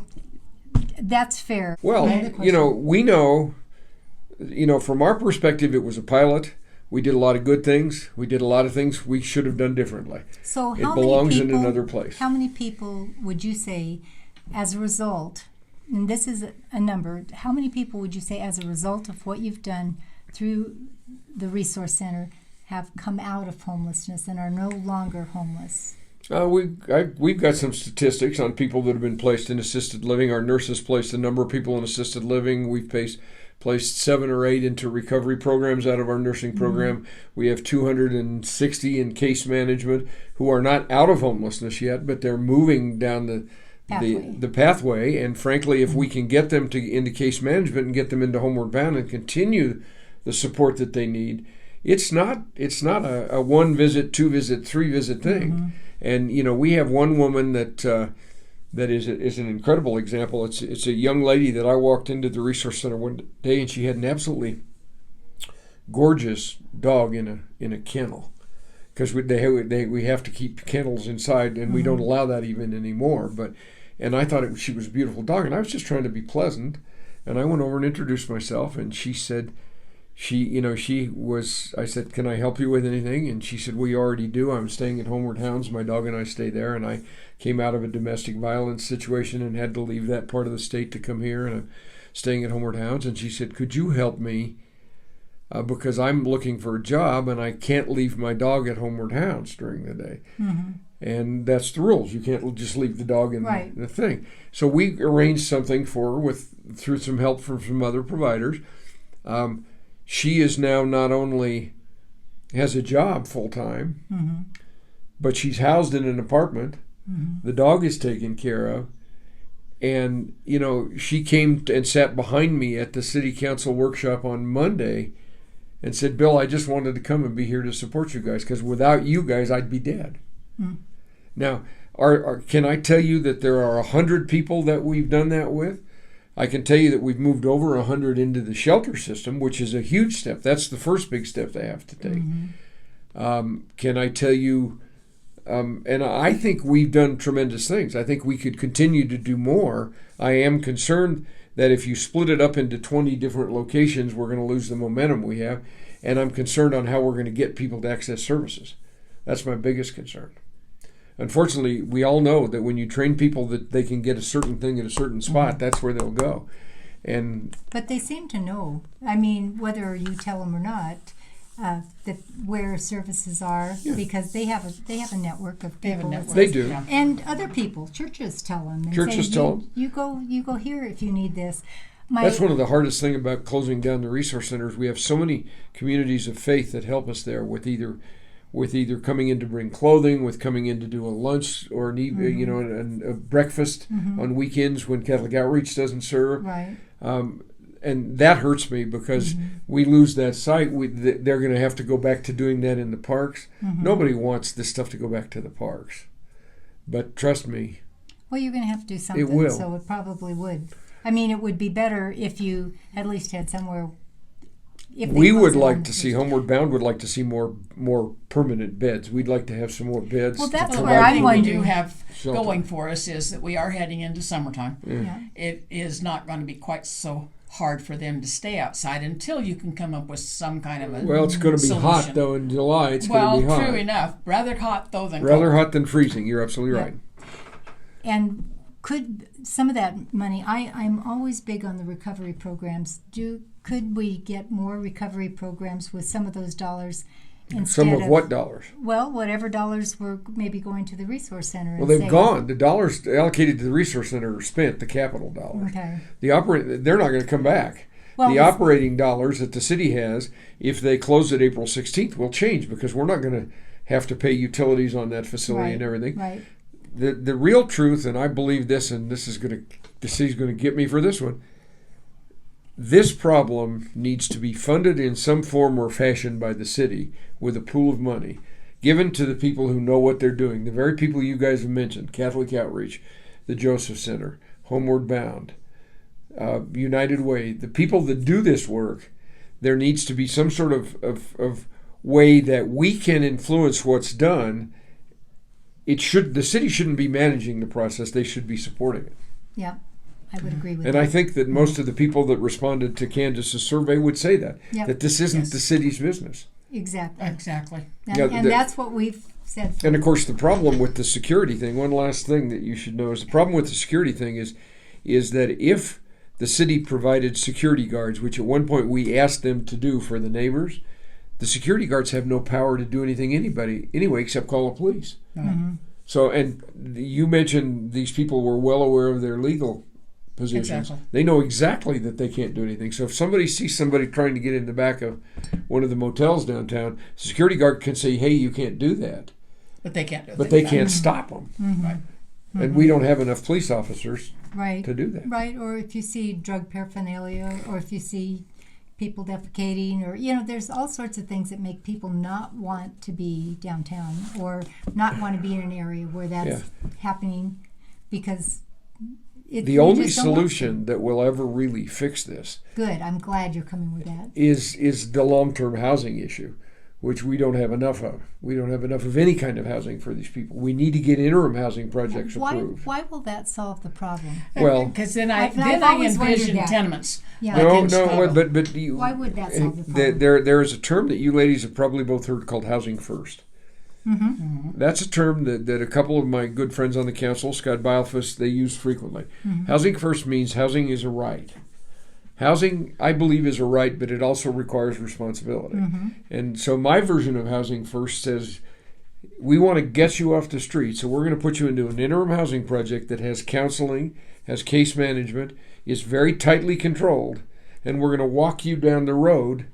Speaker 2: that's fair.
Speaker 3: Well,
Speaker 2: Another question.
Speaker 3: we know, from our perspective, it was a pilot. We did a lot of good things. We did a lot of things we should have done differently.
Speaker 2: So
Speaker 3: It
Speaker 2: how
Speaker 3: belongs
Speaker 2: many
Speaker 3: in
Speaker 2: people,
Speaker 3: another place.
Speaker 2: How many people would you say, as a result, and this is a number, how many people would you say, as a result of what you've done through the Resource Center, have come out of homelessness and are no longer homeless?
Speaker 3: We've got some statistics on people that have been placed in assisted living. Our nurses placed a number of people in assisted living. We've placed 7 or 8 into recovery programs out of our nursing program. We have 260 in case management who are not out of homelessness yet, but they're moving down the pathway. And frankly, if we can get them into case management and get them into Homeward Bound and continue the support that they need, it's not a 1 visit, 2 visit, 3 visit thing. And we have one woman that is an incredible example. It's a young lady that I walked into the resource center one day, and she had an absolutely gorgeous dog in a kennel, because we have to keep kennels inside, and we don't allow that even anymore. And I thought she was a beautiful dog, and I was just trying to be pleasant, and I went over and introduced myself, and she said. I said, can I help you with anything? And she said, we already do. I'm staying at Homeward Hounds. My dog and I stay there. And I came out of a domestic violence situation and had to leave that part of the state to come here. And I'm staying at Homeward Hounds. And she said, could you help me? Because I'm looking for a job and I can't leave my dog at Homeward Hounds during the day. And that's the rules. You can't just leave the dog in
Speaker 2: Right.
Speaker 3: the thing. So we arranged something for her through some help from some other providers. She is now not only has a job full time, but she's housed in an apartment. The dog is taken care of. And, she came and sat behind me at the city council workshop on Monday and said, Bill, I just wanted to come and be here to support you guys, because without you guys, I'd be dead. Now, can I tell you that there are 100 people that we've done that with? I can tell you that we've moved over 100 into the shelter system, which is a huge step. That's the first big step they have to take. Can I tell you And I think we've done tremendous things. I think we could continue to do more. I am concerned that if you split it up into 20 different locations, we're going to lose the momentum we have. And I'm concerned on how we're going to get people to access services. That's my biggest concern. Unfortunately, we all know that when you train people that they can get a certain thing at a certain spot, that's where they'll go.
Speaker 2: But they seem to know. I mean, whether you tell them or not, that where services are, because they have a network of people.
Speaker 3: They do.
Speaker 4: Yeah.
Speaker 2: And other people, churches tell them. And
Speaker 3: Churches
Speaker 2: say,
Speaker 3: tell them.
Speaker 2: You go here if you need this.
Speaker 3: That's one of the hardest things about closing down the resource centers. We have so many communities of faith that help us there with either coming in to bring clothing, with coming in to do a lunch or a breakfast on weekends when Catholic Outreach doesn't serve.
Speaker 2: Right.
Speaker 3: And that hurts me because we lose that sight. They're going to have to go back to doing that in the parks. Nobody wants this stuff to go back to the parks. But trust me.
Speaker 2: Well, you're going to have to do something.
Speaker 3: It will.
Speaker 2: So it probably would. I mean, it would be better if you at least had somewhere.
Speaker 3: We would like to see, Homeward Bound would like to see more permanent beds. We'd like to have some more beds.
Speaker 2: Well, that's
Speaker 3: to
Speaker 2: where I'm
Speaker 4: we
Speaker 2: wondering.
Speaker 4: do have
Speaker 3: Shelter.
Speaker 4: going for us is that we are heading into summertime.
Speaker 2: Yeah.
Speaker 4: It is not going to be quite so hard for them to stay outside until you can come up with some kind of a
Speaker 3: Well, it's going to be hot
Speaker 4: solution.
Speaker 3: though in July. It's
Speaker 4: Well,
Speaker 3: going to be hot.
Speaker 4: true enough. Rather hot though than
Speaker 3: Rather
Speaker 4: cold.
Speaker 3: hot than freezing. You're absolutely
Speaker 2: Yeah.
Speaker 3: right.
Speaker 2: And could some of that money? I'm always big on the recovery programs. Could we get more recovery programs with some of those dollars instead
Speaker 3: Some of what dollars?
Speaker 2: Well, whatever dollars were maybe going to the resource center.
Speaker 3: Well,
Speaker 2: and
Speaker 3: they've
Speaker 2: say,
Speaker 3: gone. The dollars allocated to the resource center are spent. The capital dollars.
Speaker 2: Okay.
Speaker 3: They're not going to come back.
Speaker 2: Well,
Speaker 3: The operating dollars that the city has, if they close it April 16th, will change because we're not going to have to pay utilities on that facility and everything.
Speaker 2: Right.
Speaker 3: The real truth, and I believe this, and the city's going to get me for this one. This problem needs to be funded in some form or fashion by the city with a pool of money given to the people who know what they're doing. The very people you guys have mentioned: Catholic Outreach, the Joseph Center, Homeward Bound, United Way. The people that do this work. There needs to be some sort of way that we can influence what's done. The city shouldn't be managing the process. They should be supporting it.
Speaker 2: Yeah, I would agree with
Speaker 3: And
Speaker 2: that.
Speaker 3: I think that most of the people that responded to Candace's survey would say that,
Speaker 2: Yep.
Speaker 3: that this isn't the city's business.
Speaker 2: Exactly.
Speaker 4: Exactly.
Speaker 2: And,
Speaker 3: Yeah,
Speaker 2: and
Speaker 3: the-
Speaker 2: that's what we've said.
Speaker 3: And of course, the problem with the security thing, one last thing that you should know is the problem with the security thing is that if the city provided security guards, which at one point we asked them to do for the neighbors, the security guards have no power to do anything anyway except call the police. So, and you mentioned these people were well aware of their legal positions.
Speaker 4: Exactly.
Speaker 3: They know exactly that they can't do anything. So if somebody sees somebody trying to get in the back of one of the motels downtown, the security guard can say, "Hey, you can't do that,"
Speaker 4: But they can't do it.
Speaker 3: but they can't stop them.
Speaker 4: Right.
Speaker 3: And we don't have enough police officers
Speaker 2: Right.
Speaker 3: to do that.
Speaker 2: Right. Or if you see drug paraphernalia, or if you see people defecating, or there's all sorts of things that make people not want to be downtown or not want to be in an area where that's happening, because
Speaker 3: The
Speaker 2: you
Speaker 3: only
Speaker 2: just don't want
Speaker 3: solution that will ever really fix this
Speaker 2: to. Good. I'm glad you're coming with that.
Speaker 3: is the long-term housing issue, which we don't have enough of. We don't have enough of any kind of housing for these people. We need to get interim housing projects approved.
Speaker 2: Why will that solve the problem?
Speaker 3: Well,
Speaker 4: because then I
Speaker 2: I've always wondered
Speaker 4: envision
Speaker 2: that.
Speaker 4: tenements.
Speaker 2: Yeah.
Speaker 4: like
Speaker 3: no,
Speaker 4: in Chicago.
Speaker 3: but you,
Speaker 2: Why would that solve the problem?
Speaker 3: there is a term that you ladies have probably both heard called housing first. That's a term that a couple of my good friends on the council, Scott Bilefus, they use frequently. Housing first means housing is a right. Housing, I believe, is a right, but it also requires responsibility. And so my version of housing first says, we want to get you off the street, so we're going to put you into an interim housing project that has counseling, has case management, is very tightly controlled, and we're going to walk you down the road,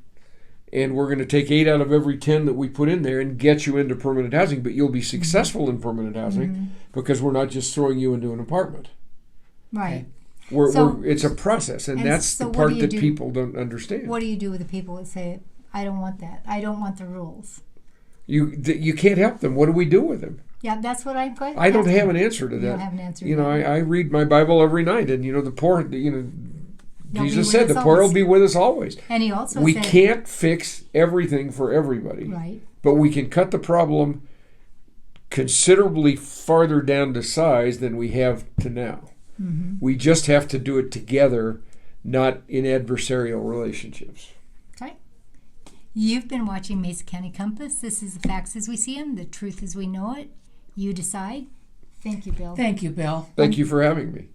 Speaker 3: and we're going to take 8 out of every 10 that we put in there and get you into permanent housing, but you'll be successful in permanent housing because we're not just throwing you into an apartment.
Speaker 2: Right.
Speaker 3: It's a process, and that's
Speaker 2: so
Speaker 3: the
Speaker 2: what
Speaker 3: part
Speaker 2: do you
Speaker 3: that
Speaker 2: do?
Speaker 3: people don't understand.
Speaker 2: What do you do with the people that say, "I don't want that. I don't want the rules"?
Speaker 3: You can't help them. What do we do with them?
Speaker 2: Yeah, that's what I'm going.
Speaker 3: I don't have an answer to
Speaker 2: You
Speaker 3: that.
Speaker 2: don't have an answer.
Speaker 3: You
Speaker 2: to
Speaker 3: know,
Speaker 2: that.
Speaker 3: I read my Bible every night, and the poor,
Speaker 2: They'll
Speaker 3: Jesus
Speaker 2: be
Speaker 3: said,
Speaker 2: with
Speaker 3: the
Speaker 2: us
Speaker 3: poor will
Speaker 2: always.
Speaker 3: be with us always.
Speaker 2: And he also
Speaker 3: We
Speaker 2: said,
Speaker 3: can't fix everything for everybody,
Speaker 2: right.
Speaker 3: but we can cut the problem considerably farther down to size than we have to now. Mm-hmm. We just have to do it together, not in adversarial relationships.
Speaker 2: Okay. You've been watching Mesa County Compass. This is the facts as we see them, the truth as we know it. You decide. Thank you, Bill.
Speaker 4: Thank you, Bill.
Speaker 3: Thank you for having me.